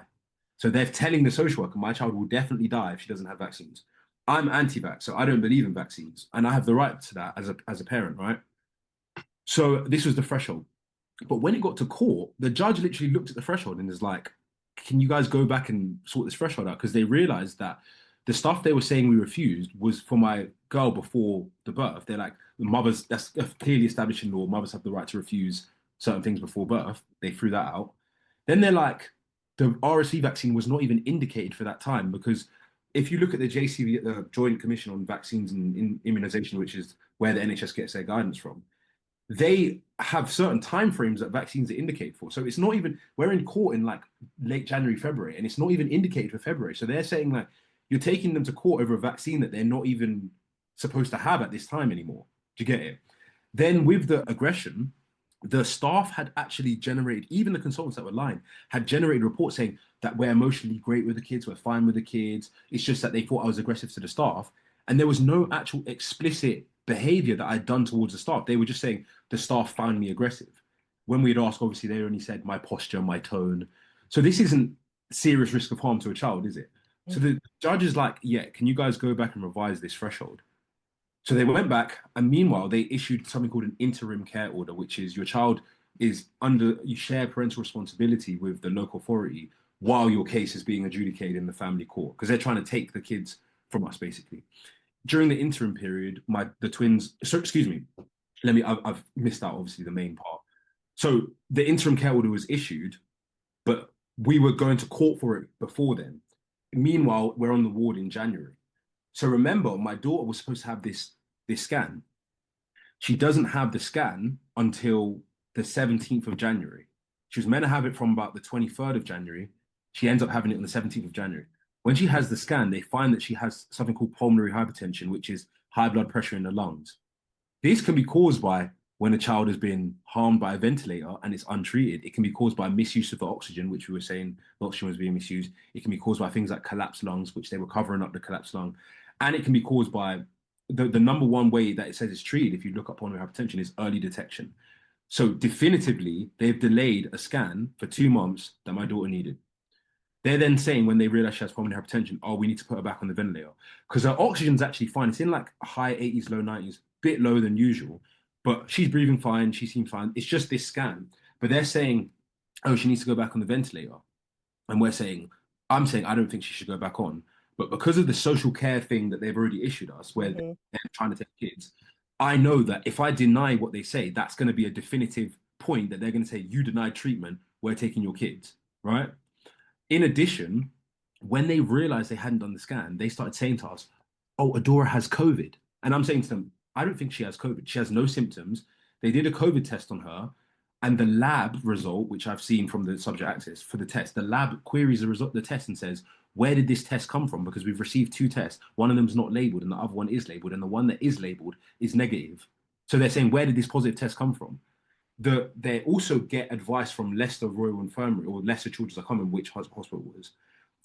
So they're telling the social worker, my child will definitely die if she doesn't have vaccines. I'm anti-vax, so I don't believe in vaccines, and I have the right to that as a parent, right? So this was the threshold. But when it got to court, the judge literally looked at the threshold and is like, can you guys go back and sort this threshold out? Because they realized that the stuff they were saying we refused was for my girl before the birth. They're like, the mothers, that's clearly established in law. Mothers have the right to refuse certain things before birth. They threw that out. Then they're like, the RSV vaccine was not even indicated for that time because if you look at the JCV, the Joint Commission on Vaccines and Immunization, which is where the NHS gets their guidance from, they have certain timeframes that vaccines are indicated for. So it's not even, we're in court in like late January, February, and it's not even indicated for February. So they're saying like, you're taking them to court over a vaccine that they're not even supposed to have at this time anymore. Do you get it? Then with the aggression, the staff had actually generated, even the consultants that were lying, had generated reports saying that we're emotionally great with the kids, we're fine with the kids. It's just that they thought I was aggressive to the staff. And there was no actual explicit behavior that I'd done towards the staff. They were just saying the staff found me aggressive. When we'd asked, obviously, they only said my posture, my tone. So this isn't serious risk of harm to a child, is it? So the judge is like, yeah, can you guys go back and revise this threshold? So they went back, and meanwhile, they issued something called an interim care order, which is your child is under, you share parental responsibility with the local authority while your case is being adjudicated in the family court, because they're trying to take the kids from us, basically. During the interim period, the twins, so excuse me, I've missed out, obviously, the main part. So the interim care order was issued, but we were going to court for it before then. Meanwhile, we're on the ward in January. So remember, my daughter was supposed to have this scan. She doesn't have the scan until the 17th of January. She was meant to have it from about the 23rd of January. She ends up having it on the 17th of January. When she has the scan, they find that she has something called pulmonary hypertension, which is high blood pressure in the lungs. This can be caused by when a child has been harmed by a ventilator and it's untreated. It can be caused by misuse of the oxygen, which we were saying the oxygen was being misused. It can be caused by things like collapsed lungs, which they were covering up the collapsed lung. And it can be caused by the number one way that it says it's treated, if you look up pulmonary hypertension, is early detection. So definitively, they've delayed a scan for 2 months that my daughter needed. They're then saying when they realize she has pulmonary hypertension, oh, we need to put her back on the ventilator because her oxygen's actually fine. It's in like high 80s, low 90s, bit lower than usual, but she's breathing fine. She seems fine. It's just this scan. But they're saying, oh, she needs to go back on the ventilator. And I'm saying I don't think she should go back on. But because of the social care thing that they've already issued us, where Hmm. they're trying to take kids, I know that if I deny what they say, that's going to be a definitive point that they're going to say, you denied treatment, we're taking your kids, right? In addition, when they realized they hadn't done the scan, they started saying to us, oh, Adora has COVID. And I'm saying to them, I don't think she has COVID. She has no symptoms. They did a COVID test on her, and the lab result, which I've seen from the subject access for the test, the lab queries the result, the test, and says, where did this test come from? Because we've received two tests. One of them is not labeled, and the other one is labeled, and the one that is labeled is negative. So they're saying, where did this positive test come from? They also get advice from Leicester Royal Infirmary or Leicester Children's, I can't remember which hospital it was.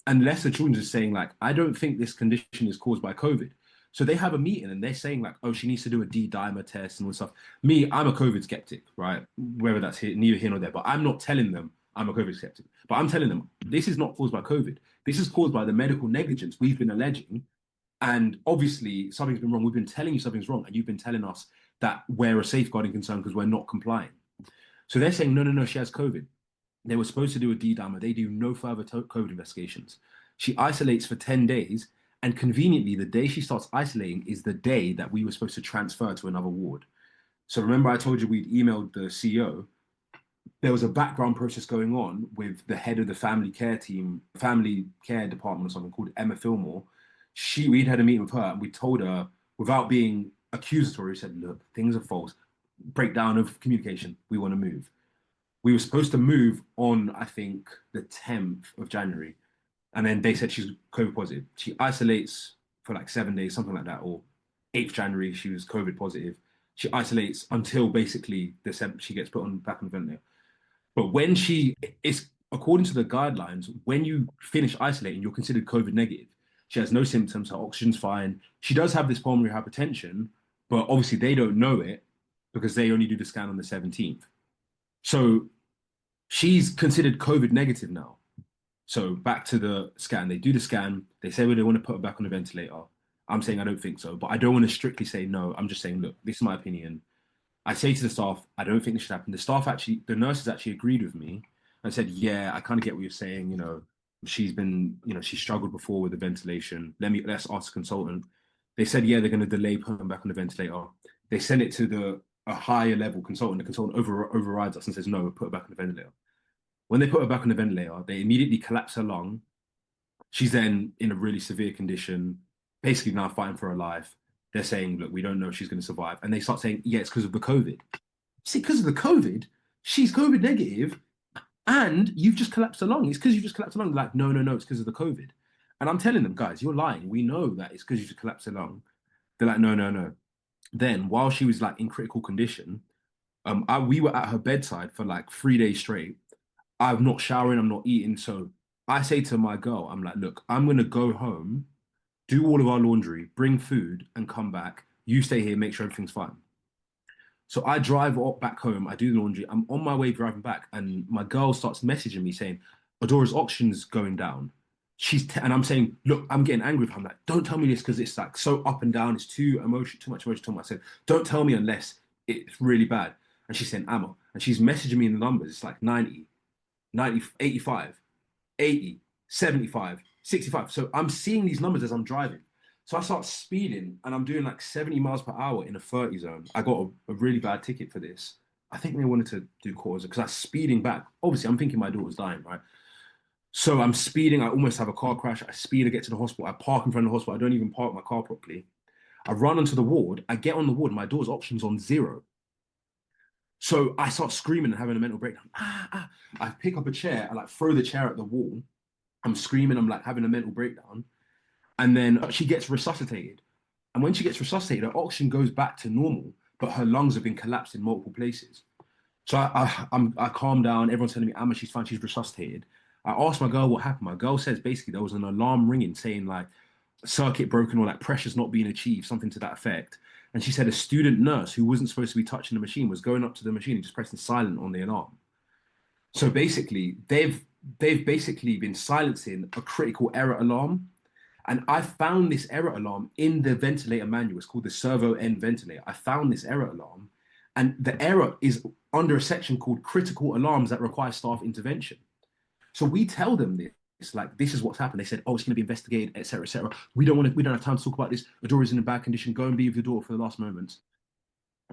And Leicester Children's is saying, like, I don't think this condition is caused by COVID. So they have a meeting and they're saying, like, oh, she needs to do a D dimer test and all stuff. Me, I'm a COVID skeptic, right? Whether that's neither here nor there, but I'm not telling them I'm a COVID skeptic. But I'm telling them this is not caused by COVID. This is caused by the medical negligence we've been alleging. And obviously, something's been wrong. We've been telling you something's wrong, and you've been telling us that we're a safeguarding concern because we're not complying. So they're saying, no, no, no, she has COVID. They were supposed to do a D dimer. They do no further COVID investigations. She isolates for 10 days. And conveniently, the day she starts isolating is the day that we were supposed to transfer to another ward. So remember, I told you we'd emailed the CEO. There was a background process going on with the head of the family care team, family care department or something called Emma Fillmore. We'd had a meeting with her and we told her, without being accusatory, we said, look, things are false. Breakdown of communication. We want to move. We were supposed to move on, I think, the 10th of January. And then they said she's COVID positive. She isolates for like 7 days, something like that, or 8th January, she was COVID positive. She isolates until basically December, she gets put on back on the ventilator. But when it's according to the guidelines, when you finish isolating, you're considered COVID negative. She has no symptoms, her oxygen's fine. She does have this pulmonary hypertension, but obviously they don't know it because they only do the scan on the 17th. So she's considered COVID negative now. So back to the scan. They do the scan. They say, well, they want to put her back on the ventilator. I'm saying I don't think so, but I don't want to strictly say no. I'm just saying, look, this is my opinion. I say to the staff, I don't think this should happen. The nurses actually agreed with me and said, yeah, I kind of get what you're saying. She struggled before with the ventilation. Let's ask the consultant. They said, yeah, they're going to delay putting her back on the ventilator. They send it to a higher level consultant. The consultant overrides us and says, no, put her back on the ventilator. When they put her back on the ventilator, they immediately collapse her lung. She's then in a really severe condition, basically now fighting for her life. They're saying, look, we don't know if she's going to survive. And they start saying, yeah, it's because of the COVID. See, because of the COVID, she's COVID negative and you've just collapsed her lung. It's because you just collapsed her lung. They're like, no, no, no, it's because of the COVID. And I'm telling them, guys, you're lying. We know that it's because you just collapsed her lung. They're like, no, no, no. Then, while she was like in critical condition, we were at her bedside for like 3 days straight. I'm not showering, I'm not eating. So I say to my girl, I'm like, look, I'm going to go home, do all of our laundry, bring food, and come back. You stay here, make sure everything's fine. So I drive back home, I do the laundry. I'm on my way driving back, and my girl starts messaging me saying, Adora's oxygen's going down. And I'm saying, look, I'm getting angry with her. I'm like, don't tell me this because it's like so up and down. It's too much emotion. I said, don't tell me unless it's really bad. And she's saying, Amma. And she's messaging me in the numbers. It's like 90, 90, 85, 80, 75, 65. So I'm seeing these numbers as I'm driving. So I start speeding and I'm doing like 70 miles per hour in a 30 zone. I got a really bad ticket for this. I think they wanted to do cause because I was speeding back. Obviously, I'm thinking my daughter's dying, right? So I'm speeding. I almost have a car crash. I speed to get to the hospital. I park in front of the hospital. I don't even park my car properly. I run onto the ward. I get on the ward. My daughter's oxygen's on zero. So I start screaming and having a mental breakdown. Ah, ah. I pick up a chair. I like throw the chair at the wall. I'm screaming. I'm like having a mental breakdown. And then she gets resuscitated. And when she gets resuscitated, her oxygen goes back to normal, but her lungs have been collapsed in multiple places. So I calm down. Everyone's telling me, Amma, she's fine. She's resuscitated. I asked my girl what happened. My girl says basically there was an alarm ringing saying like circuit broken or like pressure's not being achieved, something to that effect. And she said a student nurse who wasn't supposed to be touching the machine was going up to the machine and just pressing silent on the alarm. So basically, they've basically been silencing a critical error alarm. And I found this error alarm in the ventilator manual. It's called the servo N ventilator. I found this error alarm, and the error is under a section called critical alarms that require staff intervention. So we tell them this. It's like, this is what's happened. They said, oh, it's going to be investigated, etc., etc. We don't have time to talk about this. Adora is in a bad condition. Go and be with your daughter for the last moments.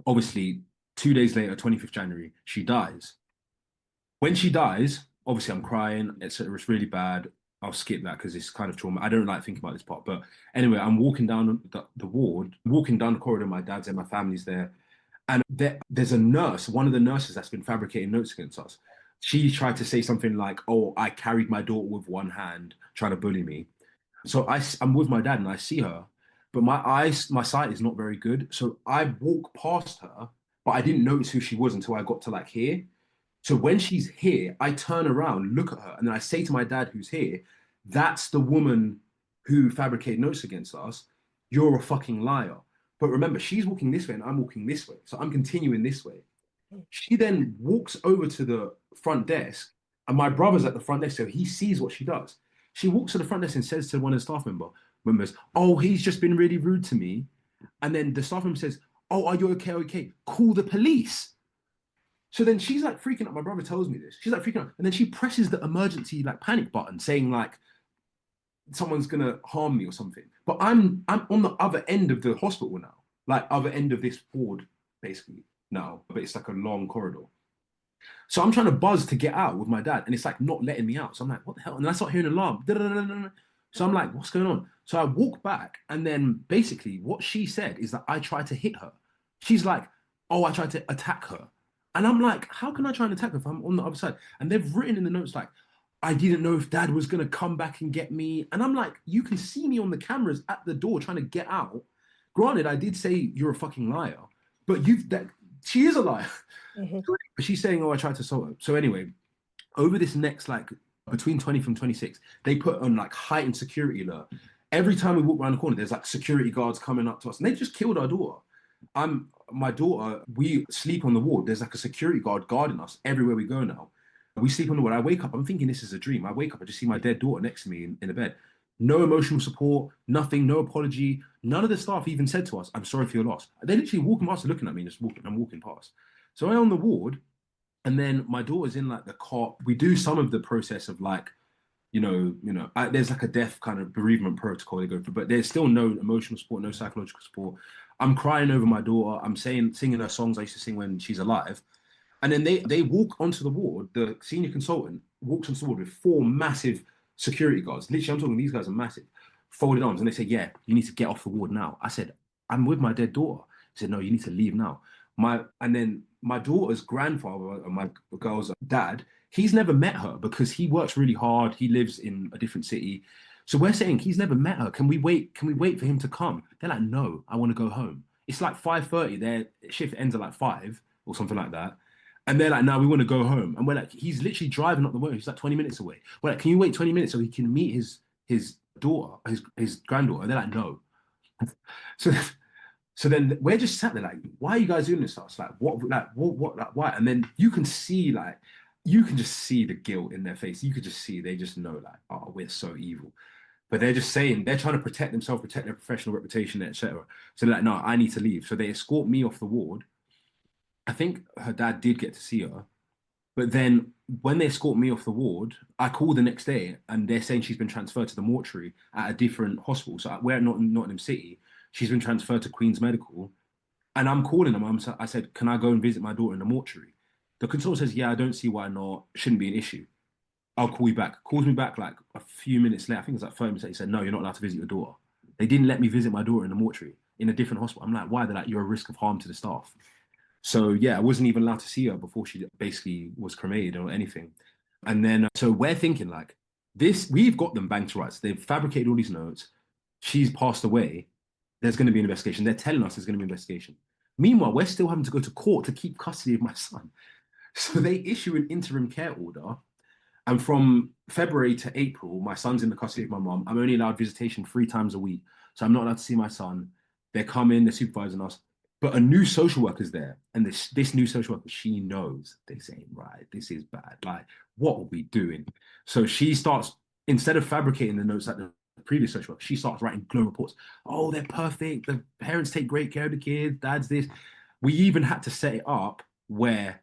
Obviously, 2 days later, 25th January, she dies. When she dies, obviously I'm crying, etc. It's really bad. I'll skip that because it's kind of trauma. I don't like thinking about this part. But anyway, I'm walking down the ward, walking down the corridor. My dad's there, my family's there. And there's a nurse, one of the nurses that's been fabricating notes against us. She tried to say something like, oh, I carried my daughter with one hand, trying to bully me. So I'm with my dad and I see her, but my sight is not very good. So I walk past her, but I didn't notice who she was until I got to like here. So when she's here, I turn around, look at her, and then I say to my dad, who's here, that's the woman who fabricated notes against us. You're a fucking liar. But remember, she's walking this way and I'm walking this way. So I'm continuing this way. She then walks over to the front desk, and my brother's at the front desk, so he sees what she does. She walks to the front desk and says to one of the members, "Oh, he's just been really rude to me." And then the staff member says, "Oh, are you okay? Okay, call the police." So then she's like freaking out. My brother tells me this. She's like freaking out, and then she presses the emergency like panic button, saying like someone's gonna harm me or something. But I'm on the other end of the hospital now, like other end of this ward basically now. But it's like a long corridor. So I'm trying to buzz to get out with my dad, and it's like not letting me out. So I'm like, what the hell? And I start hearing an alarm. Da-da-da-da-da. So I'm like, what's going on? So I walk back, and then basically what she said is that I tried to hit her. She's like, oh, I tried to attack her. And I'm like, how can I try and attack her if I'm on the other side? And they've written in the notes like, I didn't know if dad was gonna come back and get me. And I'm like, you can see me on the cameras at the door trying to get out. Granted, I did say you're a fucking liar, but she is a liar. Mhm. But she's saying, oh, I tried to assault her. So anyway, over this next like between 20 from 26, they put on like heightened security alert. Every time we walk around the corner, there's like security guards coming up to us, and they just killed our daughter. My daughter, we sleep on the ward. There's like a security guard guarding us everywhere we go now. We sleep on the ward. I wake up, I'm thinking this is a dream. I wake up, I just see my dead daughter next to me in the bed. No emotional support, nothing, no apology. None of the staff even said to us, I'm sorry for your loss. They literally walking past, looking at me, and just walking. I'm walking past. So I'm on the ward, and then my daughter's in like the cot. We do some of the process of like, there's like a death kind of bereavement protocol they go through, but there's still no emotional support, no psychological support. I'm crying over my daughter. I'm singing her songs I used to sing when she's alive. And then they walk onto the ward. The senior consultant walks onto the ward with four massive security guards. Literally, I'm talking, these guys are massive, folded arms. And they say, yeah, you need to get off the ward now. I said, I'm with my dead daughter. He said, no, you need to leave now. And then my daughter's grandfather, my girl's dad, he's never met her because he works really hard. He lives in a different city. So we're saying he's never met her. Can we wait? Can we wait for him to come? They're like, no, I want to go home. It's like 5:30. Their shift ends at like 5 or something like that. And they're like, no, we want to go home. And we're like, he's literally driving up the road. He's like 20 minutes away. We're like, can you wait 20 minutes so he can meet his daughter, his granddaughter? And they're like, no. So so then we're just sat there like, why are you guys doing this to us? Like, why? And then you can just see the guilt in their face. You could just see, they just know like, oh, we're so evil. But they're just saying, they're trying to protect themselves, protect their professional reputation, etc. So they're like, no, I need to leave. So they escort me off the ward. I think her dad did get to see her. But then when they escort me off the ward, I call the next day and they're saying she's been transferred to the mortuary at a different hospital. So we're not in Nottingham City. She's been transferred to Queen's Medical. And I'm calling them. I said, can I go and visit my daughter in the mortuary? The consultant says, yeah, I don't see why not. Shouldn't be an issue. I'll call you back. Calls me back like a few minutes later. I think it was like 30 minutes later. He said, no, you're not allowed to visit your daughter. They didn't let me visit my daughter in the mortuary in a different hospital. I'm like, why? They're like, you're a risk of harm to the staff. So yeah, I wasn't even allowed to see her before she basically was cremated or anything. And then so we're thinking like this, we've got them banked rights. They've fabricated all these notes. She's passed away. There's going to be an investigation. They're telling us there's going to be an investigation. Meanwhile, we're still having to go to court to keep custody of my son. So they issue an interim care order. And from February to April, my son's in the custody of my mom. I'm only allowed visitation 3 times a week. So I'm not allowed to see my son. They're coming, they're supervising us. But a new social worker's there. And this new social worker, she knows. They're saying, right, this is bad. Like, what are we doing? So she starts, instead of fabricating the notes like the previous social worker, she starts writing glowing reports. Oh, they're perfect. The parents take great care of the kids. Dad's this. We even had to set it up where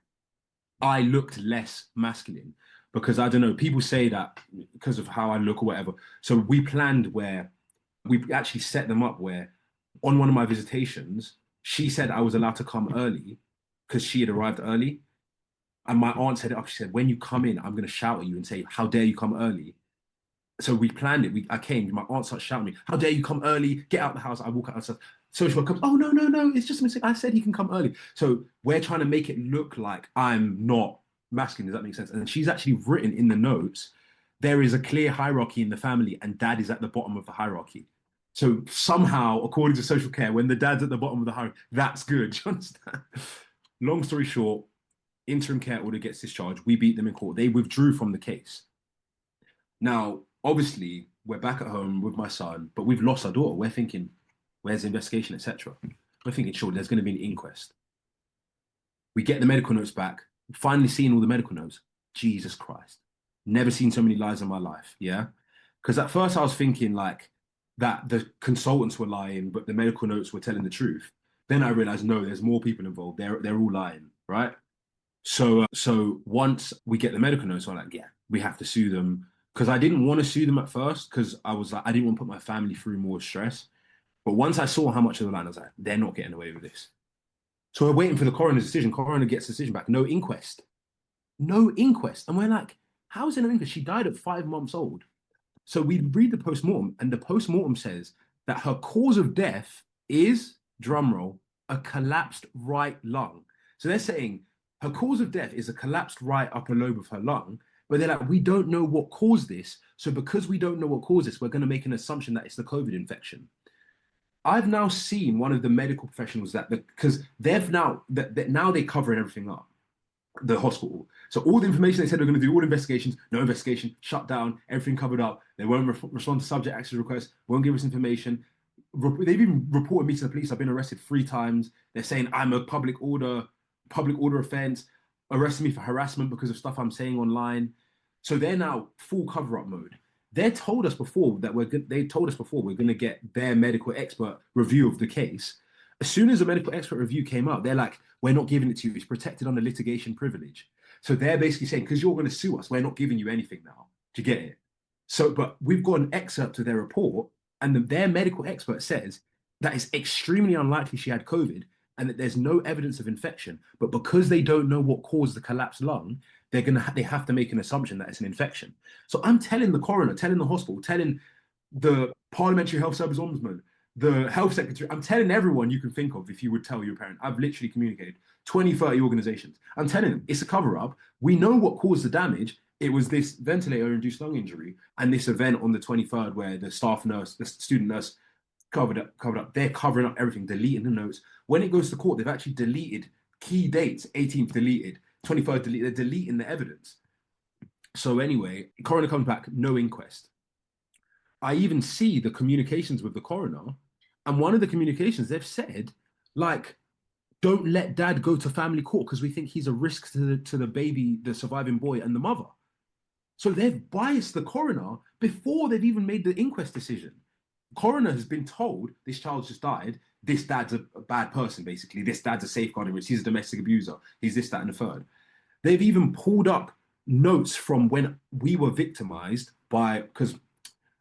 I looked less masculine because I don't know, people say that because of how I look or whatever. So we planned where we actually set them up where on one of my visitations, she said I was allowed to come early because she had arrived early. And my aunt set it up. She said, when you come in, I'm going to shout at you and say, how dare you come early? So we planned it. I came. My aunt started shouting at me, "How dare you come early? Get out of the house!" I walk out. So social worker comes. Oh no, no, no! It's just a mistake. I said he can come early. So we're trying to make it look like I'm not masculine. Does that make sense? And she's actually written in the notes there is a clear hierarchy in the family, and dad is at the bottom of the hierarchy. So somehow, according to social care, when the dad's at the bottom of the hierarchy, that's good. Do you understand? Long story short, interim care order gets discharged. We beat them in court. They withdrew from the case. Now, obviously, we're back at home with my son, but we've lost our daughter. We're thinking, where's the investigation, etc. We're thinking, sure, there's going to be an inquest. We get the medical notes back. Finally seeing all the medical notes. Jesus Christ. Never seen so many lies in my life. Yeah. Because at first I was thinking like that the consultants were lying, but the medical notes were telling the truth. Then I realized, no, there's more people involved. They're all lying, right? So once we get the medical notes, I'm like, yeah, we have to sue them because I didn't want to sue them at first because I was like, I didn't want to put my family through more stress. But once I saw how much of the line, I was like, they're not getting away with this. So we're waiting for the coroner's decision. Coroner gets the decision back. No inquest. No inquest. And we're like, how is it no inquest? She died at 5 months old. So we read the postmortem, and the postmortem says that her cause of death is, drumroll, a collapsed right lung. So they're saying her cause of death is a collapsed right upper lobe of her lung, but they're like, we don't know what caused this. So because we don't know what caused this, we're going to make an assumption that it's the COVID infection. I've now seen one of the medical professionals because they've now now they're covering everything up the hospital. So all the information they said they're going to do, all investigations, no investigation, shut down, everything covered up. They won't respond to subject access requests, won't give us information. They've even reported me to the police. I've been arrested 3 times. They're saying I'm a public order offense, arresting me for harassment because of stuff I'm saying online. So they're now full cover up mode. They told us before that they told us before we're going to get their medical expert review of the case. As soon as the medical expert review came out, they're like, we're not giving it to you. It's protected under litigation privilege. So they're basically saying, because you're going to sue us, we're not giving you anything now to get it. So, but we've got an excerpt of their report, and their medical expert says that it's extremely unlikely she had COVID and that there's no evidence of infection. But because they don't know what caused the collapsed lung, they have to make an assumption that it's an infection. So I'm telling the coroner, telling the hospital, telling the Parliamentary Health Service Ombudsman, the health secretary, I'm telling everyone you can think of if you would tell your parent. I've literally communicated 20, 30 organizations. I'm telling them it's a cover up. We know what caused the damage. It was this ventilator induced lung injury and this event on the 23rd where the staff nurse, the student nurse covered up. They're covering up everything, deleting the notes. When it goes to court, they've actually deleted key dates, 18th deleted, 23rd deleted. They're deleting the evidence. So anyway, coroner comes back, no inquest. I even see the communications with the coroner, and one of the communications they've said, like, don't let dad go to family court because we think he's a risk to the baby, the surviving boy, and the mother. So they've biased the coroner before they've even made the inquest decision. Coroner has been told this child's just died. This dad's a bad person, basically. This dad's a safeguarding risk. He's a domestic abuser. He's this, that, and the third. They've even pulled up notes from when we were victimized because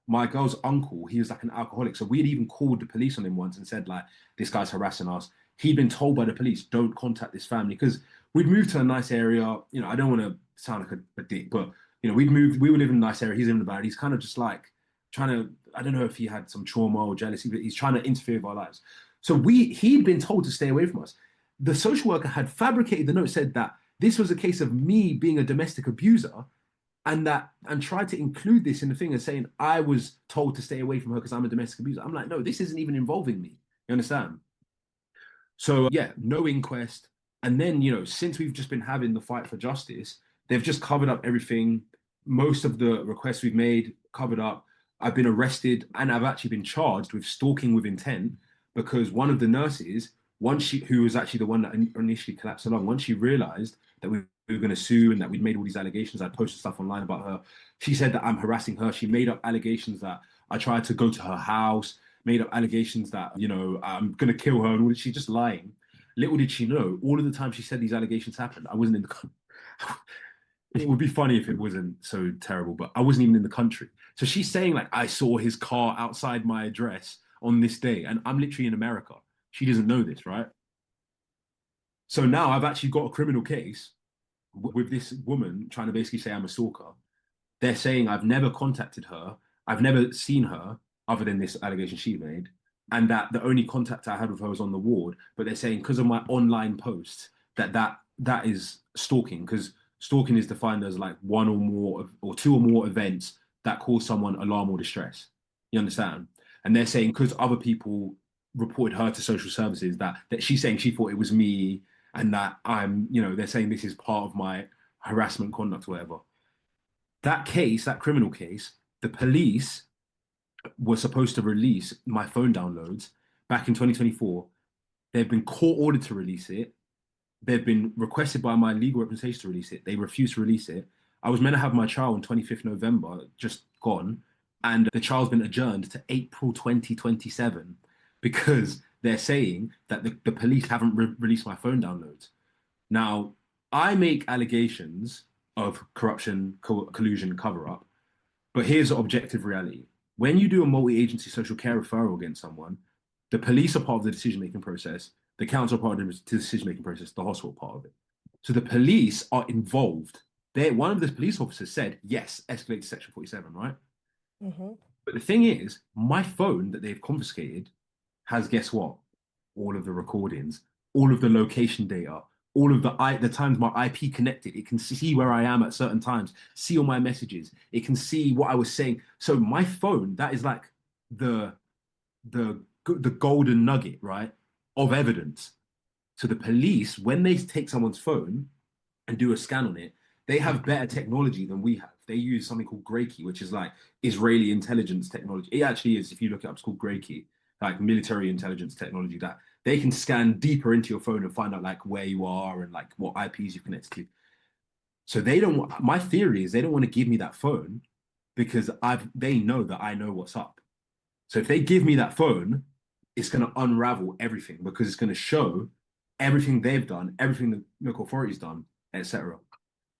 my girl's uncle, he was like an alcoholic. So we had even called the police on him once and said, like, this guy's harassing us. He'd been told by the police, don't contact this family because we'd moved to a nice area. You know, I don't want to sound like a dick, but, you know, we were living in a nice area. He's living in a bad. He's kind of just like trying to, I don't know if he had some trauma or jealousy, but he's trying to interfere with our lives. So he'd been told to stay away from us. The social worker had fabricated the note, said that this was a case of me being a domestic abuser and tried to include this in the thing and saying I was told to stay away from her because I'm a domestic abuser. I'm like, no, this isn't even involving me. You understand? So yeah, no inquest. And then, you know, since we've just been having the fight for justice, they've just covered up everything. Most of the requests we've made covered up. I've been arrested and I've actually been charged with stalking with intent because one of the nurses, who was actually the one that initially collapsed along, once she realized that we we were going to sue and that we'd made all these allegations. I posted stuff online about her. She said that I'm harassing her. She made up allegations that I tried to go to her house, made up allegations that, I'm going to kill her. And all. She's just lying. Little did she know, all of the time she said these allegations happened, I wasn't in the it would be funny if it wasn't so terrible, but I wasn't even in the country. So she's saying, like, I saw his car outside my address on this day, and I'm literally in America. She doesn't know this, right? So now I've actually got a criminal case with this woman trying to basically say I'm a stalker. They're saying I've never contacted her, I've never seen her other than this allegation she made, and that the only contact I had with her was on the ward. But they're saying because of my online posts that is stalking, because stalking is defined as like one or more or two or more events that cause someone alarm or distress. You understand? And they're saying because other people reported her to social services that she's saying she thought it was me and that they're saying this is part of my harassment conduct or whatever. That case, that criminal case, the police were supposed to release my phone downloads back in 2024. They've been court ordered to release it. They've been requested by my legal representation to release it. They refused to release it. I was meant to have my trial on 25th November, just gone, and the trial's been adjourned to April 2027 because they're saying that the police haven't released my phone downloads. Now, I make allegations of corruption, collusion, cover up, but here's the objective reality. When you do a multi agency social care referral against someone, the police are part of the decision making process, the council are part of the decision making process, the hospital part of it. So the police are involved. One of the police officers said, yes, escalate to section 47, right? Hmm. But the thing is, my phone that they've confiscated has, guess what? All of the recordings, all of the location data, all of the times my IP connected. It can see where I am at certain times, see all my messages. It can see what I was saying. So my phone, that is like the the golden nugget, right, of evidence. So the police, when they take someone's phone and do a scan on it, they have better technology than we have. They use something called Grey Key, which is like Israeli intelligence technology. It actually is, if you look it up, it's called Grey Key, like military intelligence technology that they can scan deeper into your phone and find out like where you are and like what IPs you've connected to. So they don't. My theory is they don't want to give me that phone because they know that I know what's up. So if they give me that phone, it's going to unravel everything because it's going to show everything they've done, everything the local authorities done, etc.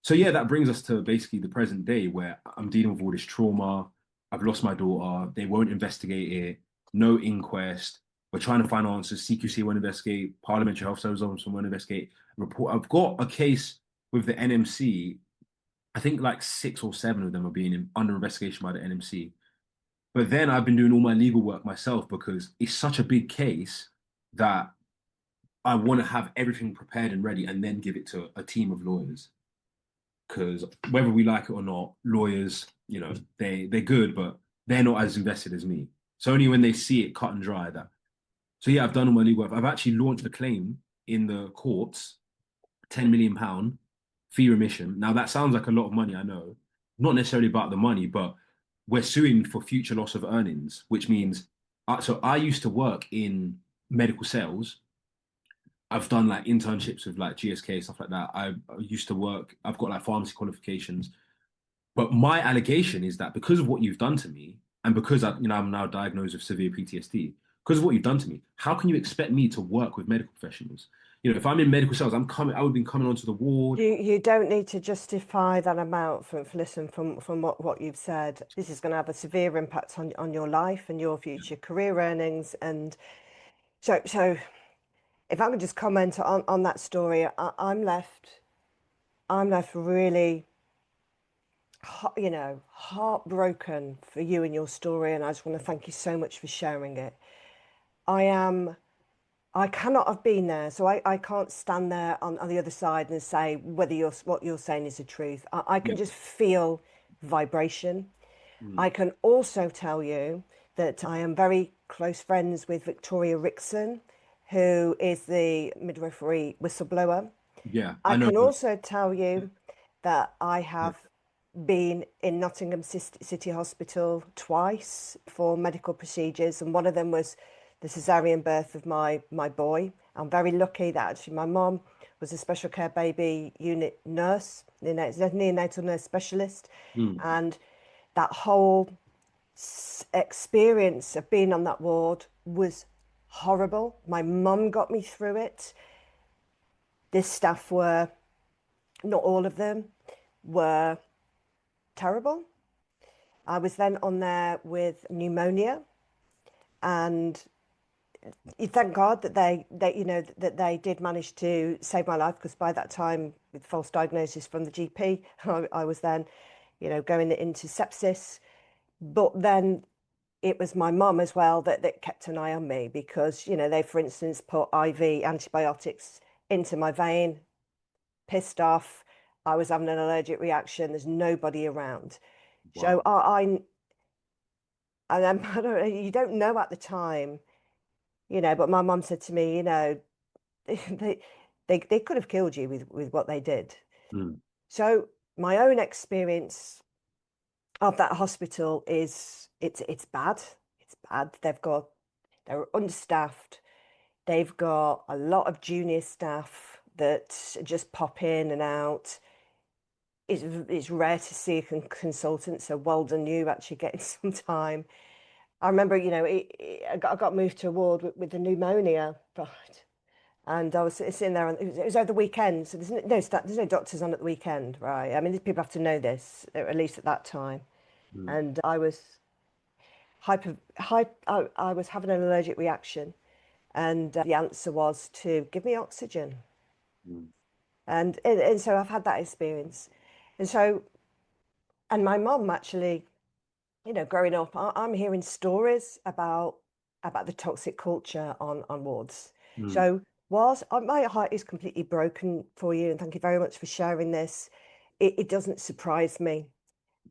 So yeah, that brings us to basically the present day where I'm dealing with all this trauma. I've lost my daughter. They won't investigate it. No inquest. We're trying to find answers. CQC won't investigate. Parliamentary Health Service won't investigate. Report. I've got a case with the NMC. I think like six or seven of them are being under investigation by the NMC. But then I've been doing all my legal work myself because it's such a big case that I want to have everything prepared and ready and then give it to a team of lawyers. Because whether we like it or not, lawyers, they're good, but they're not as invested as me. It's only when they see it cut and dry that. So yeah, I've done all my legal work. I've actually launched a claim in the courts, £10 million fee remission. Now that sounds like a lot of money, I know. Not necessarily about the money, but we're suing for future loss of earnings, which means so I used to work in medical sales. I've done like internships with like GSK stuff like that. I used to work. I've got like pharmacy qualifications. But my allegation is that because of what you've done to me, and because I'm now diagnosed with severe PTSD, because of what you've done to me, how can you expect me to work with medical professionals? If I'm in medical sales, I would have been coming onto the ward. You don't need to justify that amount listen, from what you've said. This is going to have a severe impact on your life and your future career earnings. And so if I could just comment on that story, I'm left really, heartbroken for you and your story. And I just want to thank you so much for sharing it. I am I cannot have been there, so I can't stand there on the other side and say whether what you're saying is the truth. I can Yeah. just feel vibration. Mm. I can also tell you that I am very close friends with Victoria Rickson, who is the midwifery whistleblower. Yeah, I I know. can also tell you that I Yeah. have been in Nottingham City Hospital twice for medical procedures, and one of them was the cesarean birth of my boy. I'm very lucky that actually my mom was a special care baby unit nurse, neonatal nurse specialist, Mm. and that whole experience of being on that ward was horrible. My mum got me through it. This staff were, not all of them, were terrible. I was then on there with pneumonia, and thank God that they that they did manage to save my life, because by that time, with false diagnosis from the GP, I was then, going into sepsis. But then it was my mum as well that kept an eye on me, because, they, for instance, put IV antibiotics into my vein, pissed off. I was having an allergic reaction. There's nobody around. So Wow. I I don't know, you don't know at the time, but my mum said to me, they, they could have killed you with what they did. Mm. So my own experience of that hospital is it's bad. It's bad. They're understaffed. They've got a lot of junior staff that just pop in and out. It's rare to see a consultant, so well done you actually getting some time. I remember, I got moved to a ward with the pneumonia, right? And I was sitting there, and it was over the weekend, so there's no doctors on at the weekend, right? I mean, these people have to know this, at least at that time. Mm. And I was I was having an allergic reaction, and the answer was to give me oxygen. Mm. And so I've had that experience. And so, and my mom actually, growing up, I'm hearing stories about the toxic culture on wards. Mm. So whilst my heart is completely broken for you, and thank you very much for sharing this, it doesn't surprise me.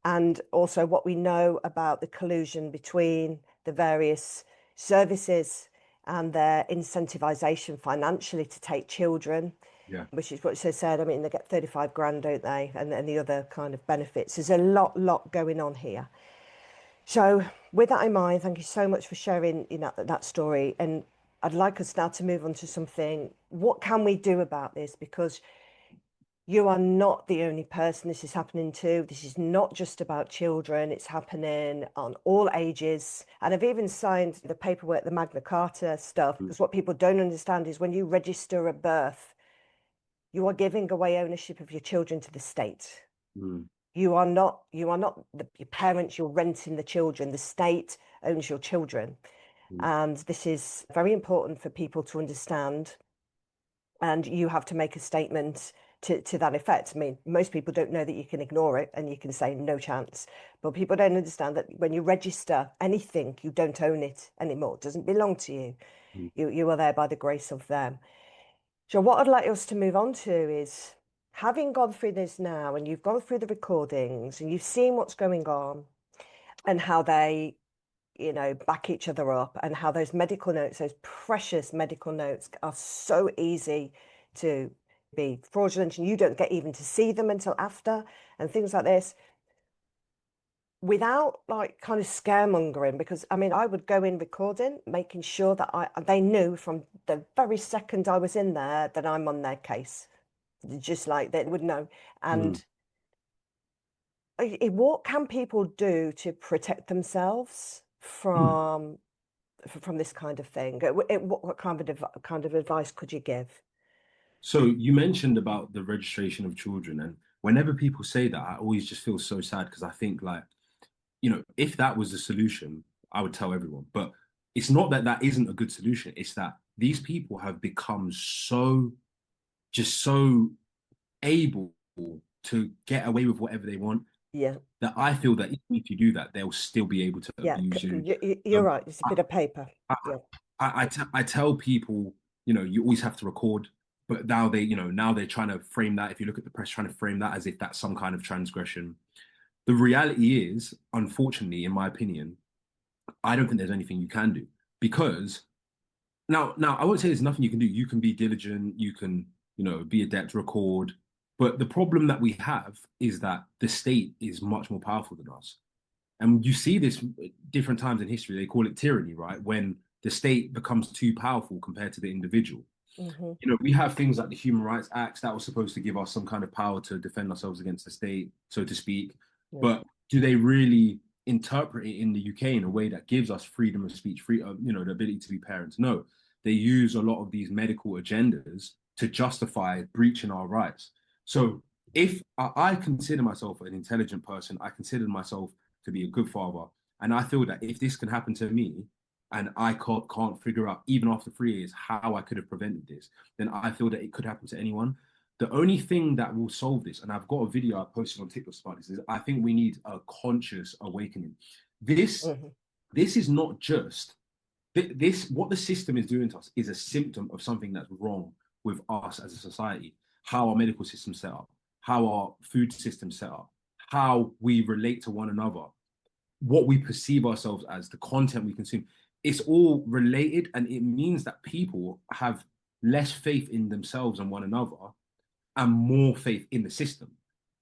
And also what we know about the collusion between the various services and their incentivization financially to take children, Yeah. which is what she said. I mean, they get 35 grand, don't they? And the other kind of benefits. There's a lot going on here. So, with that in mind, thank you so much for sharing, that story. And I'd like us now to move on to something. What can we do about this? Because you are not the only person this is happening to. This is not just about children. It's happening on all ages. And I've even signed the paperwork, the Magna Carta stuff, Mm. because what people don't understand is when you register a birth, you are giving away ownership of your children to the state. Mm. You are not your parents, you're renting the children. The state owns your children. Mm. And this is very important for people to understand. And you have to make a statement to that effect. I mean, most people don't know that you can ignore it and you can say no chance. But people don't understand that when you register anything, you don't own it anymore. It doesn't belong to you. Mm. You are there by the grace of them. So what I'd like us to move on to is, having gone through this now, and you've gone through the recordings and you've seen what's going on and how they, back each other up, and how those medical notes, those precious medical notes, are so easy to be fraudulent, and you don't get even to see them until after, and things like this, without like kind of scaremongering. Because I mean, I would go in recording, making sure that they knew from the very second I was in there that I'm on their case, just like they would know. Mm. And what can people do to protect themselves from this kind of thing? What kind of advice could you give? So you mentioned about the registration of children, and whenever people say that, I always just feel so sad because I think like, if that was the solution, I would tell everyone. But it's not that that isn't a good solution. It's that these people have become so able to get away with whatever they want, Yeah, that I feel that even if you do that, they'll still be able to yeah, abuse you. you're Um, right. It's a I, bit of paper. I, Yeah, I tell people, you always have to record, but now they're trying to frame that. If you look at the press, trying to frame that as if that's some kind of transgression. The reality is, unfortunately, in my opinion, I don't think there's anything you can do, because now I won't say there's nothing you can do. You can be diligent, you can, be adept, record. But the problem that we have is that the state is much more powerful than us. And you see this different times in history. They call it tyranny, right? When the state becomes too powerful compared to the individual. Hmm. We have things like the Human Rights Acts that was supposed to give us some kind of power to defend ourselves against the state, so to speak. Yeah. But do they really interpret it in the UK in a way that gives us freedom of speech, the ability to be parents? No, they use a lot of these medical agendas to justify breaching our rights. So if I consider myself an intelligent person, I consider myself to be a good father, and I feel that if this can happen to me, and I can't figure out, even after 3 years, how I could have prevented this, then I feel that it could happen to anyone. The only thing that will solve this, and I've got a video I posted on TikTok about this, is I think we need a conscious awakening. This Hmm. this is not just this. What the system is doing to us is a symptom of something that's wrong with us as a society. How our medical system set up, how our food system set up, how we relate to one another, what we perceive ourselves as, the content we consume. It's all related, and it means that people have less faith in themselves and one another and more faith in the system.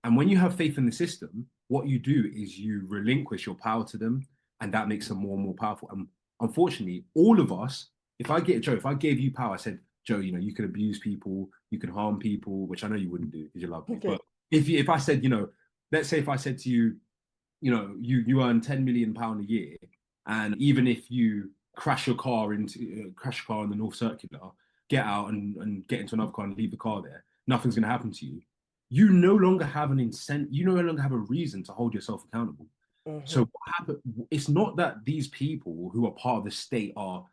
And when you have faith in the system, what you do is you relinquish your power to them, and that makes them more and more powerful. And unfortunately, all of us, if I gave you power, I said, Joe, you could abuse people, you could harm people, which I know you wouldn't do because you love me. Okay. But if I said, let's say if I said to you, you earn £10 million a year, and even if you crash your car in the North Circular, get out and get into another car and leave the car there, nothing's going to happen to you. You no longer have an incentive. You no longer have a reason to hold yourself accountable. So Hmm. what happened? It's not that these people who are part of the state are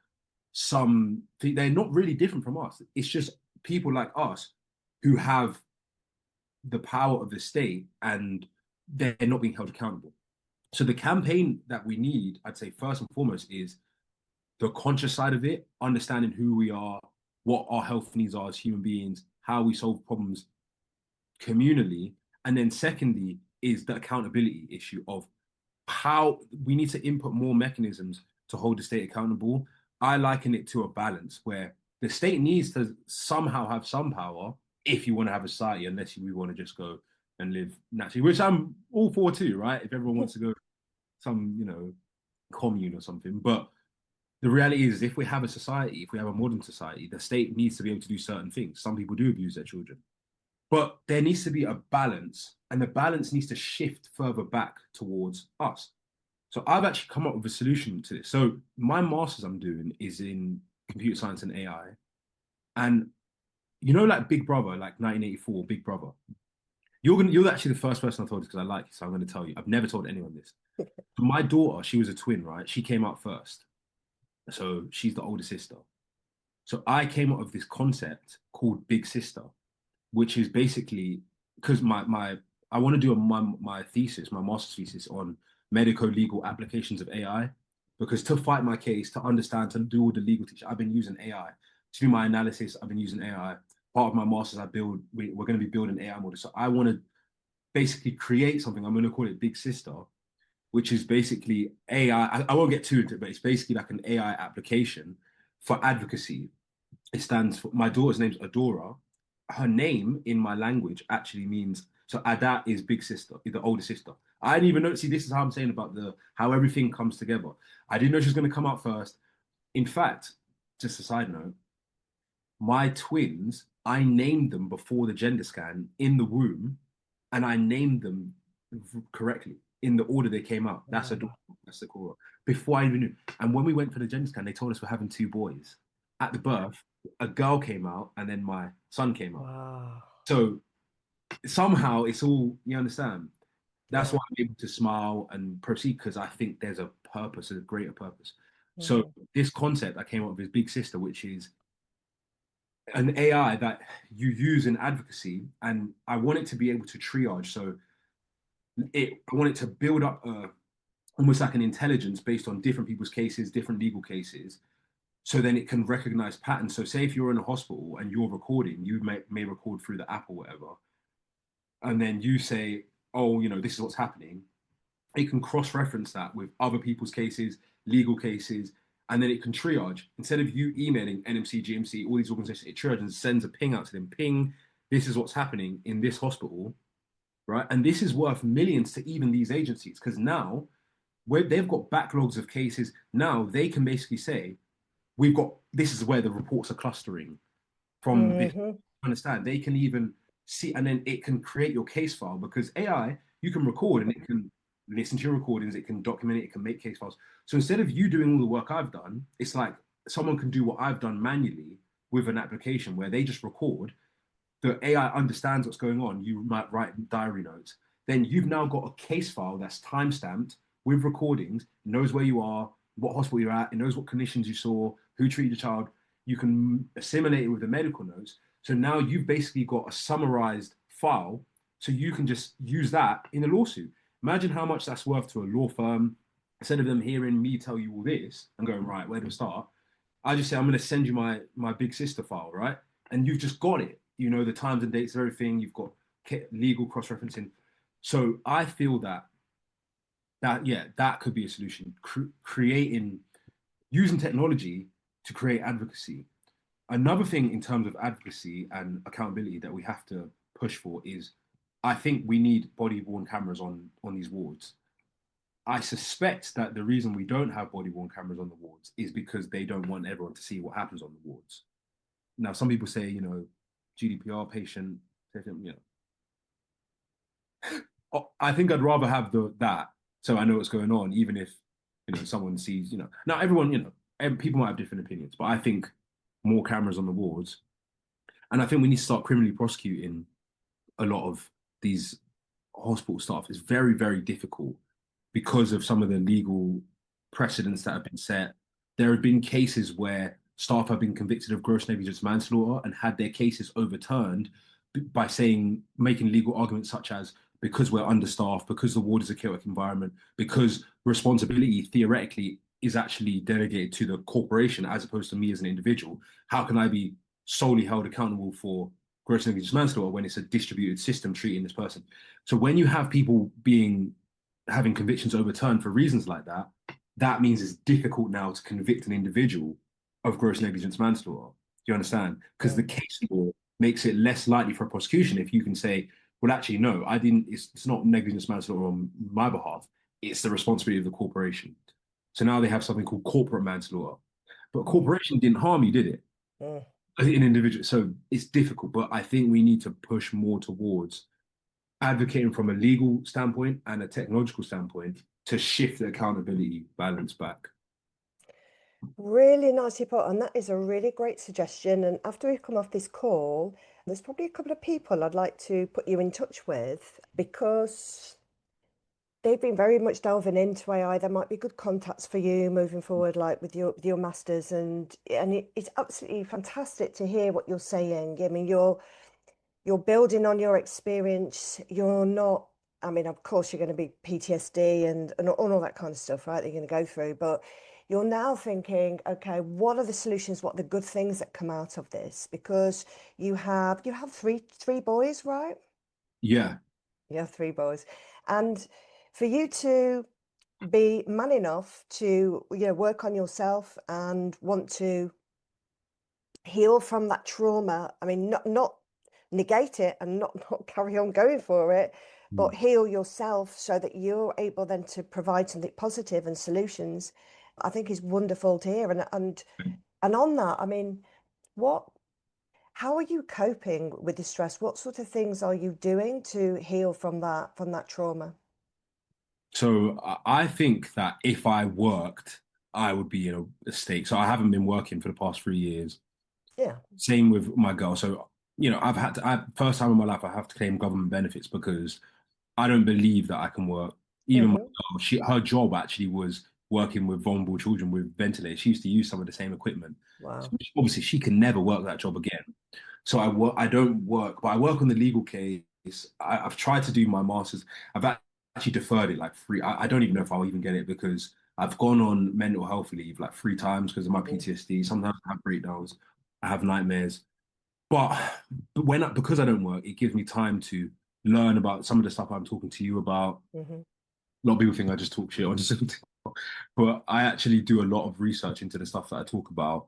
they're not really different from us. It's just people like us who have the power of the state and they're not being held accountable. So the campaign that we need, I'd say first and foremost, is the conscious side of it, understanding who we are, what our health needs are as human beings, how we solve problems communally. And then secondly is the accountability issue of how we need to input more mechanisms to hold the state accountable. I liken it to a balance where the state needs to somehow have some power if you want to have a society, unless we want to just go and live naturally, which I'm all for too, right? If everyone wants to go some, commune or something. But the reality is, if we have a society, if we have a modern society, the state needs to be able to do certain things. Some people do abuse their children, but there needs to be a balance, and the balance needs to shift further back towards us. So I've actually come up with a solution to this. So my master's I'm doing is in computer science and AI, and like Big Brother, like 1984, Big Brother. You're actually the first person I told this because I like it, so I'm going to tell you. I've never told anyone this. My daughter, she was a twin, right? She came out first, so she's the older sister. So I came up with this concept called Big Sister, which is basically because my I want to do my thesis, my master's thesis on medico-legal applications of AI, because to fight my case, to understand, to do all the legal teaching, I've been using AI to do my analysis. I've been using AI. Part of my master's, we're going to be building AI models. So I want to basically create something. I'm going to call it Big Sister, which is basically AI. I won't get too into it, but it's basically like an AI application for advocacy. It stands for, my daughter's name's Adora. Her name in my language actually means, so Ada is big sister, the older sister. I didn't even know. See, this is how I'm saying about the how everything comes together. I didn't know she was going to come out first. In fact, just a side note, my twins, I named them before the gender scan in the womb, and I named them correctly in the order they came out. That's a Wow. that's the core. Before I even knew. And when we went for the gender scan, they told us we're having two boys. At the birth, a girl came out, and then my son came out. Wow. So somehow it's all, you understand. That's Yeah. why I'm able to smile and proceed, because I think there's a purpose, a greater purpose. So Hmm. this concept I came up with is Big Sister, which is an AI that you use in advocacy, and I want it to be able to triage. So I want it to build up almost like an intelligence based on different people's cases, different legal cases. So then it can recognize patterns. So say if you're in a hospital and you're recording, you may record through the app or whatever, and then you say, "Oh, this is what's happening." It can cross-reference that with other people's cases, legal cases, and then it can triage. Instead of you emailing NMC, GMC, all these organizations, it triages and sends a ping out to them. Ping, this is what's happening in this hospital, right? And this is worth millions to even these agencies, because now where they've got backlogs of cases, now they can basically say, we've got this is where the reports are clustering from this. Hmm. Understand? They can even see, and then it can create your case file because AI, you can record and it can listen to your recordings, it can document it, it can make case files. So instead of you doing all the work I've done, it's like someone can do what I've done manually with an application where they just record. The AI understands what's going on. You might write diary notes. Then you've now got a case file that's time stamped with recordings, it knows where you are, what hospital you're at, it knows what conditions you saw, who treated the child. You can assimilate it with the medical notes. So now you've basically got a summarized file. So you can just use that in a lawsuit. Imagine how much that's worth to a law firm. Instead of them hearing me tell you all this and going, right, where do we start? I just say, I'm going to send you my big sister file, right? And you've just got it. You know, the times and dates of everything. You've got legal cross referencing. So I feel that yeah, that could be a solution. Creating using technology to create advocacy. Another thing in terms of advocacy and accountability that we have to push for is, I think we need body worn cameras on these wards. I suspect that the reason we don't have body worn cameras on the wards is because they don't want everyone to see what happens on the wards. Now, some people say, GDPR patient, I think I'd rather have that so I know what's going on, even if someone sees, now everyone, people might have different opinions, but I think more cameras on the wards, and I think we need to start criminally prosecuting a lot of these hospital staff. Is very, very difficult because of some of the legal precedents that have been set. There have been cases where staff have been convicted of gross negligence manslaughter and had their cases overturned by making legal arguments such as, because we're understaffed, because the ward is a chaotic environment, because responsibility theoretically is actually delegated to the corporation as opposed to me as an individual. How can I be solely held accountable for gross negligence manslaughter when it's a distributed system treating this person? So when you have people having convictions overturned for reasons like that, that means it's difficult now to convict an individual of gross negligence manslaughter. Do you understand? Because the Mm. case law makes it less likely for a prosecution if you can say, well, actually, no, I didn't. It's not negligence manslaughter on my behalf. It's the responsibility of the corporation. So now they have something called corporate manslaughter. But a corporation didn't harm you, did it? Mm. An individual. So it's difficult. But I think we need to push more towards advocating from a legal standpoint and a technological standpoint to shift the accountability balance back. Really nicely put, and that is a really great suggestion. And after we've come off this call, there's probably a couple of people I'd like to put you in touch with because they've been very much delving into AI. There might be good contacts for you moving forward, like with your masters, and it's absolutely fantastic to hear what you're saying. I mean, you're building on your experience. You're not, I mean, of course, you're going to be PTSD and all that kind of stuff, right? That you're going to go through. But you're now thinking, okay, what are the solutions? What are the good things that come out of this? Because you have three boys, right? Yeah. You have three boys. And for you to be man enough to, work on yourself and want to heal from that trauma. I mean, not negate it and not carry on going for it, but Mm. heal yourself so that you're able then to provide something positive and solutions. I think is wonderful to hear. And on that, I mean, what how are you coping with the stress? What sort of things are you doing to heal from that trauma? So I think that if I worked, I would be in a state. So I haven't been working for the past 3 years. Yeah. Same with my girl. So, first time in my life, I have to claim government benefits because I don't believe that I can work. Even my Hmm. girl, her job actually was working with vulnerable children with ventilators. She used to use some of the same equipment. So Wow. obviously, she can never work that job again. So I work. I don't work, but I work on the legal case. I've tried to do my masters. I've actually deferred it like three. I don't even know if I'll even get it because I've gone on mental health leave like 3 times because of my Mm. PTSD. Sometimes I have breakdowns. I have nightmares. But because I don't work, it gives me time to learn about some of the stuff I'm talking to you about. Hmm. A lot of people think I just talk shit on just, but I actually do a lot of research into the stuff that I talk about.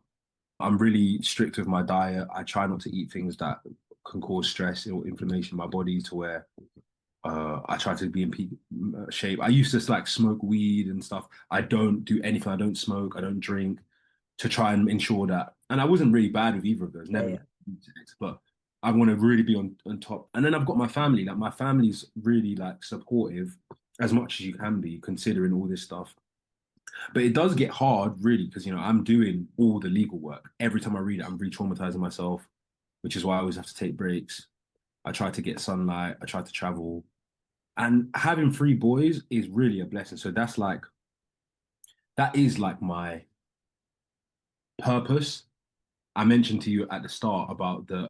I'm really strict with my diet. I try not to eat things that can cause stress or inflammation in my body to where I try to be in peak shape. I used to like smoke weed and stuff. I don't do anything. I don't smoke. I don't drink. to try and ensure that. And I wasn't really bad with either of those, Yeah, never, yeah. but I want to really be on top. And then I've got my family. Like my family's really like supportive as much as you can be, considering all this stuff. But it does get hard, really, because I'm doing all the legal work. Every time I read it, I'm re-traumatizing myself, which is why I always have to take breaks. I try to get sunlight. I try to travel. And having three boys is really a blessing. So that is like my purpose. I mentioned to you at the start about the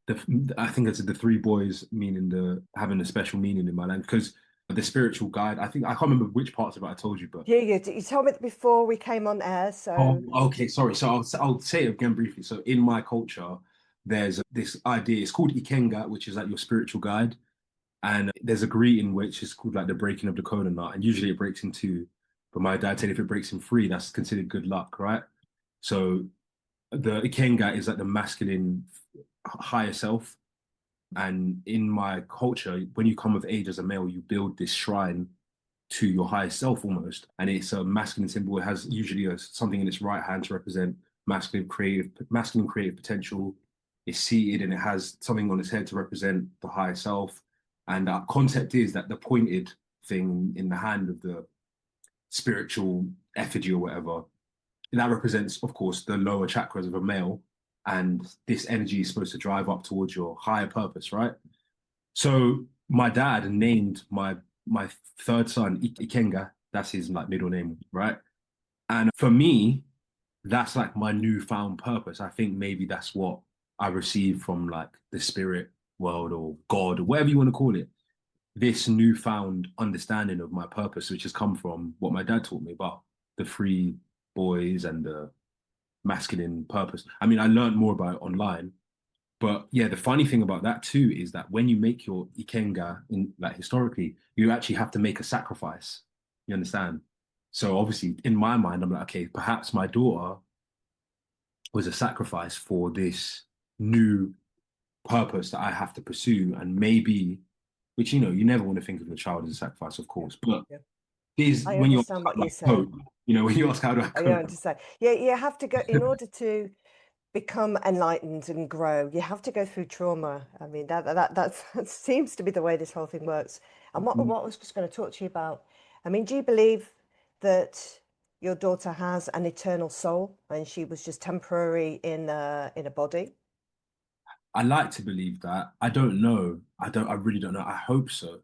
I think it's the three boys meaning the having a special meaning in my life because the spiritual guide. I think I can't remember which parts of it I told you, but Yeah, you told me before we came on air, oh, so okay, sorry. So I'll say it again briefly. So in my culture, there's this idea. It's called Ikenga, which is like your spiritual guide, and there's a greeting which is called like the breaking of the coconut nut, and usually it breaks in two. But my dad said if it breaks in three, that's considered good luck, right? So the Ikenga is like the masculine higher self. And in my culture, when you come of age as a male, you build this shrine to your higher self almost. And it's a masculine symbol. It has usually something in its right hand to represent masculine creative potential. It's seated and it has something on its head to represent the higher self. And our concept is that the pointed thing in the hand of the spiritual effigy or whatever that represents, of course, the lower chakras of a male. And this energy is supposed to drive up towards your higher purpose, right? So my dad named my third son Ikenga. That's his like middle name, right? And for me, that's like my newfound purpose. I think maybe that's what I received from like the spirit world or God or whatever you want to call it. This newfound understanding of my purpose, which has come from what my dad taught me about the three boys and the masculine purpose. I mean, I learned more about it online, but yeah, the funny thing about that too is that when you make your ikenga in like historically, you actually have to make a sacrifice. You understand? So obviously, in my mind, I'm like, okay, perhaps my daughter was a sacrifice for this new purpose that I have to pursue, and maybe, which you never want to think of your child as a sacrifice, of yeah, course, but yeah. is I when you ask understand how what do you're I cope, saying. when you ask how do I I cope, understand. Yeah, you have to go in order to become enlightened and grow. You have to go through trauma. I mean, that seems to be the way this whole thing works. And what I was just going to talk to you about. I mean, do you believe that your daughter has an eternal soul and she was just temporary in a body? I like to believe that. I don't know. I really don't know. I hope so.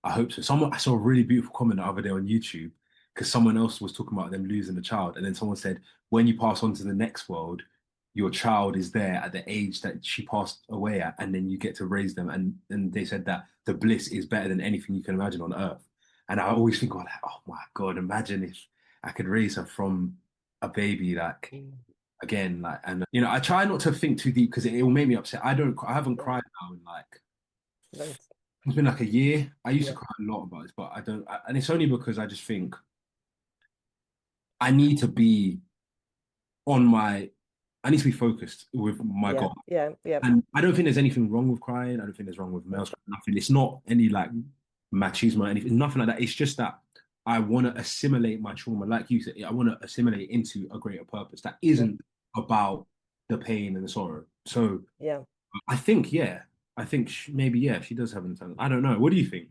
I hope so. I saw a really beautiful comment the other day on YouTube because someone else was talking about them losing a child. And then someone said, when you pass on to the next world, your child is there at the age that she passed away at, and then you get to raise them. And they said that the bliss is better than anything you can imagine on earth. And I always think, oh my God, imagine if I could raise her from a baby like Mm. again, like, and I try not to think too deep because it will make me upset. I haven't Yeah. cried now in like Loads. it's been like a year. I used to Yeah. cry a lot about this, but I don't, and it's only because I just think I need to be on my, I need to be focused with my Yeah. God. Yeah. Yeah. And I don't think there's anything wrong with crying. I don't think there's wrong with males crying. Nothing. It's not any like machismo or anything. Nothing like that. It's just that I want to assimilate my trauma, like you said. I want to assimilate it into a greater purpose that Yeah. isn't about the pain and the sorrow. So Yeah. I think, yeah, I think maybe, yeah, she does have an talent. I don't know. What do you think?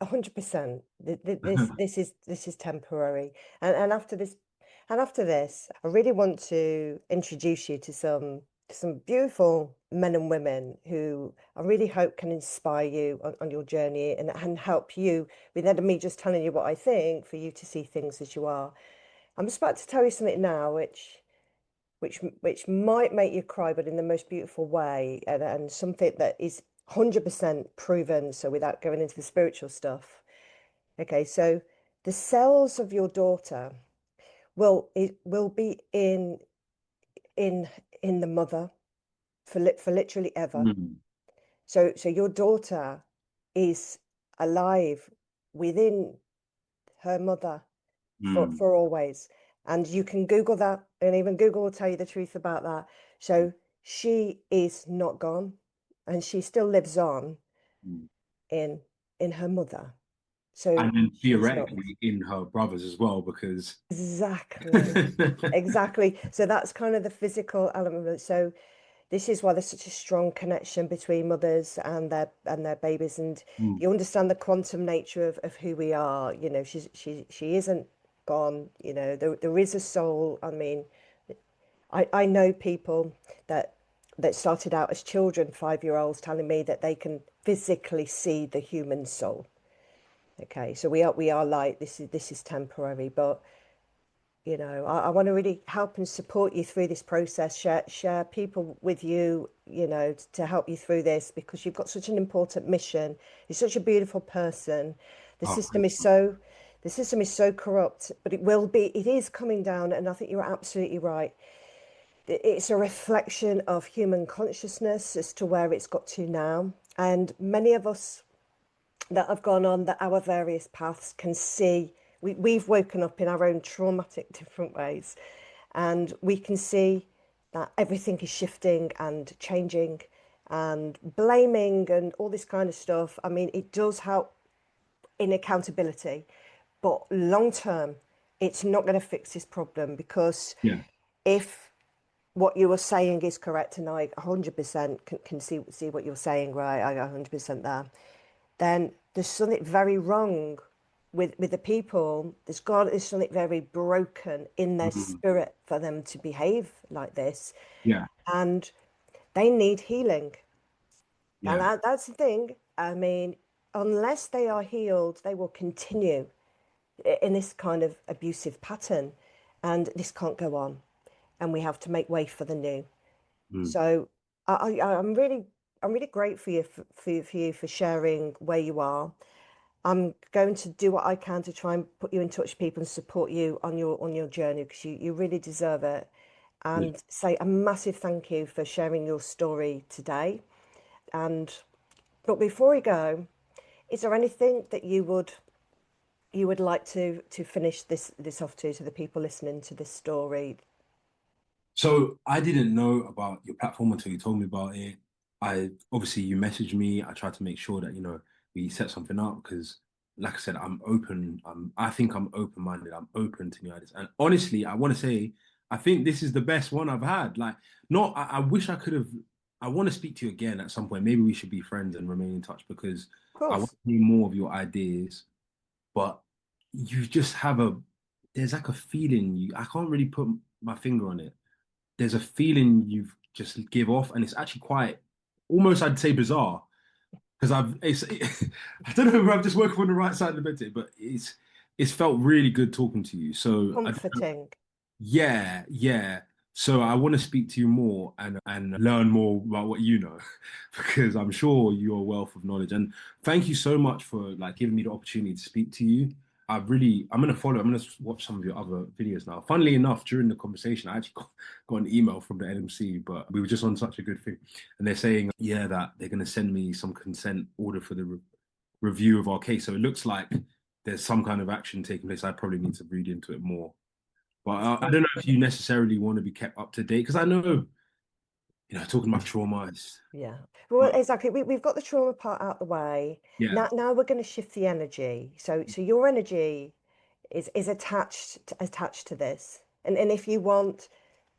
100%. This is temporary, and after this, I really want to introduce you to some beautiful men and women who I really hope can inspire you on your journey and help you without me just telling you what I think for you to see things as you are. I'm just about to tell you something now, which might make you cry, but in the most beautiful way, and something that is 100% proven. So without going into the spiritual stuff. Okay, so the cells of your daughter will be in in the mother for literally ever. Mm, So your daughter is alive within her mother mm, for always. And you can Google that, and even Google will tell you the truth about that. So she is not gone, and she still lives on mm, in in her mother. So And then it's not. theoretically in her brothers as well, because Exactly. Exactly. So that's kind of the physical element of it. So this is why there's such a strong connection between mothers and their babies, and Mm, you understand the quantum nature of who we are. You know, she isn't gone. You know, there is a soul. I mean, I know people that started out as children, 5-year-olds, telling me that they can physically see the human soul. Okay, so we are like this is temporary, but you know, I want to really help and support you through this process, share people with you, you know, to help you through this because you've got such an important mission. You're such a beautiful person. The oh, system is so the system is so corrupt, but it is coming down, and I think you're absolutely right. It's a reflection of human consciousness as to where it's got to now. And many of us that have gone on our various paths can see we've woken up in our own traumatic different ways, and we can see that everything is shifting and changing and blaming and all this kind of stuff. I mean, it does help in accountability, but long term it's not going to fix this problem because yeah. if what you were saying is correct, and I 100% can see what you're saying, right? I 100% there. Then there's something very wrong with the people. There's something very broken in their Mm, spirit for them to behave like this, yeah. and they need healing. And Yeah. that's the thing. I mean, unless they are healed, they will continue in this kind of abusive pattern, and this can't go on. And we have to make way for the new. Mm. So I'm really grateful for you for sharing where you are. I'm going to do what I can to try and put you in touch with people and support you on your journey because you really deserve it. Yeah. And say a massive thank you for sharing your story today. And but before we go, is there anything that you would like to finish this off to the people listening to this story? So I didn't know about your platform until you told me about it. I obviously you messaged me. I tried to make sure that, we set something up because like I said, I'm open. I think I'm open-minded. I'm open to new ideas. And honestly, I want to say I think this is the best one I've had. Like, not I wish I could have I want to speak to you again at some point. Maybe we should be friends and remain in touch because Of I want course. to hear more of your ideas. But you just have there's like a feeling I can't really put my finger on it. There's a feeling you just give off, and it's actually quite almost I'd say bizarre because I don't know if I've just woken on the right side of the bed today, but it's felt really good talking to you. So Comforting. yeah, yeah. So I want to speak to you more and learn more about what you know, because I'm sure you're a wealth of knowledge. And thank you so much for like giving me the opportunity to speak to you. I'm gonna follow. I'm gonna watch some of your other videos now. Funnily enough, during the conversation, I actually got an email from the NMC, but we were just on such a good thing, and they're saying, yeah, that they're gonna send me some consent order for the review of our case. So it looks like there's some kind of action taking place. I probably need to read into it more. But I don't know if you necessarily want to be kept up to date because I know, talking about trauma is, Yeah. Well, but exactly. We've got the trauma part out the way. yeah, Now we're going to shift the energy. So your energy is attached to this. And if you want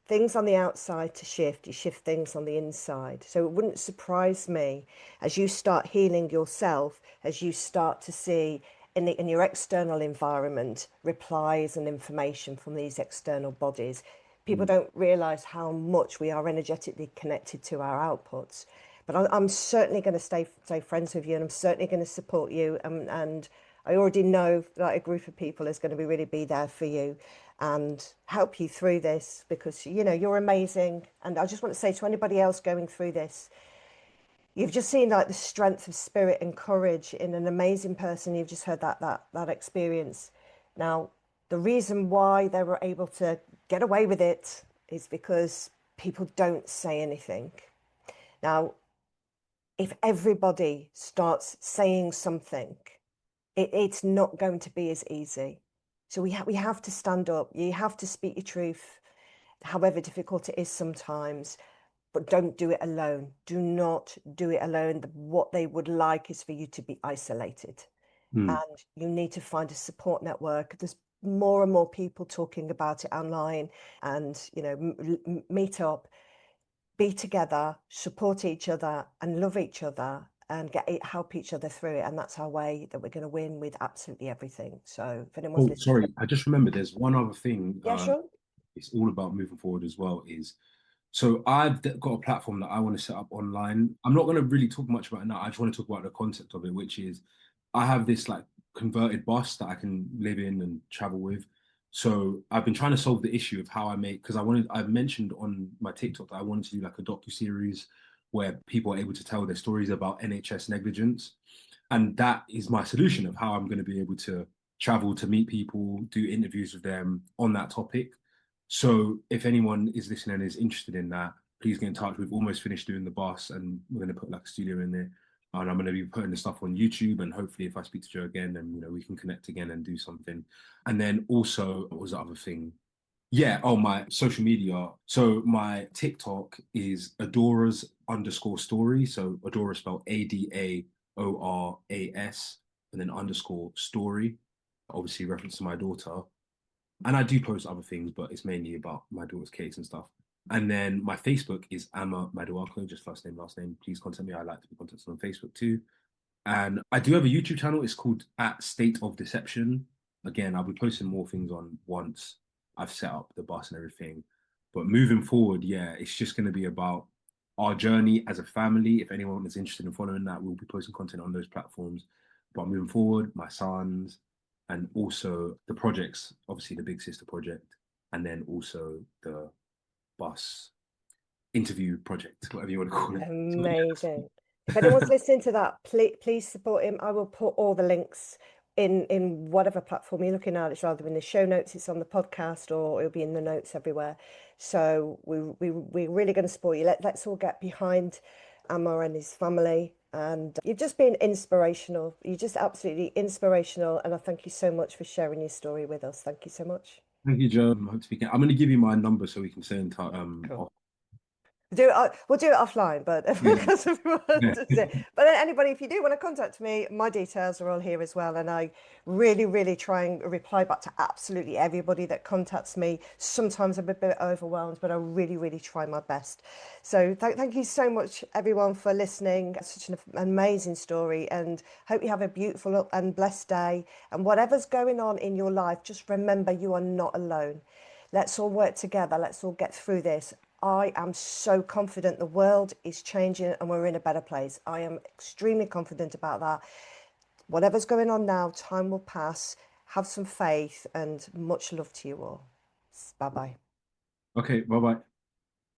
things on the outside to shift, you shift things on the inside. So it wouldn't surprise me as you start healing yourself, as you start to see in your external environment replies and information from these external bodies. People mm, don't realize how much we are energetically connected to our outputs. But I'm certainly going to stay friends with you, and I'm certainly going to support you. And I already know that a group of people is going to be there for you and help you through this because you're amazing. And I just want to say to anybody else going through this, you've just seen like the strength of spirit and courage in an amazing person. You've just heard that experience. Now, the reason why they were able to get away with it is because people don't say anything. Now, if everybody starts saying something, it's not going to be as easy. So we have to stand up. You have to speak your truth, however difficult it is sometimes, but don't do it alone. Do not do it alone. What they would like is for you to be isolated. Mm. and you need to find a support network. There's more and more people talking about it online, and meet up, be together, support each other, and love each other, and help each other through it. And that's our way that we're going to win with absolutely everything. So if anyone's Oh, listening, sorry. I just remembered there's one other thing. yeah, sure. It's all about moving forward as well. So I've got a platform that I want to set up online. I'm not going to really talk much about it now. I just want to talk about the concept of it, which is I have this like converted bus that I can live in and travel with. So I've been trying to solve the issue of how I make, because I've mentioned on my TikTok that I wanted to do like a docu-series where people are able to tell their stories about NHS negligence. And that is my solution of how I'm going to be able to travel to meet people, do interviews with them on that topic. So if anyone is listening and is interested in that, please get in touch. We've almost finished doing the bus, and we're going to put like a studio in there. And I'm going to be putting the stuff on YouTube. And hopefully, if I speak to Joe again, then we can connect again and do something. And then also, what was the other thing? Yeah, oh, my social media. So my TikTok is Adora's underscore story. So Adora spelled ADAORAS and then underscore story. Obviously, reference to my daughter. And I do post other things, but it's mainly about my daughter's case and stuff. And then my Facebook is Ama Maduako, just first name, last name. Please contact me. I like to be contacted on Facebook too. And I do have a YouTube channel. It's called at State of Deception. Again, I'll be posting more things on once I've set up the bus and everything. But moving forward, yeah, it's just going to be about our journey as a family. If anyone is interested in following that, we'll be posting content on those platforms. But moving forward, my sons and also the projects, obviously the Big Sister project, and then also the bus interview project, whatever you want to call it. So, yeah. Amazing. If anyone's listening to that, please support him. I will put all the links in whatever platform you're looking at. It's either in the show notes, it's on the podcast, or it'll be in the notes everywhere. So we're really going to support you. Let's all get behind Amar and his family. And you've just been inspirational. You're just absolutely inspirational. And I thank you so much for sharing your story with us. Thank you so much. Thank you, Joe. Hope to I'm going to give you my number so we can stay in touch. Cool. We'll do it offline, but Yeah. because everyone Yeah. does it. But anybody, if you do want to contact me, my details are all here as well. And I really, really try and reply back to absolutely everybody that contacts me. Sometimes I'm a bit overwhelmed, but I really, really try my best. So thank you so much, everyone, for listening. Such an amazing story, and hope you have a beautiful and blessed day. And whatever's going on in your life, just remember you are not alone. Let's all work together. Let's all get through this. I am so confident the world is changing and we're in a better place. I am extremely confident about that. Whatever's going on now, time will pass. Have some faith and much love to you all. Bye bye. Okay, bye bye.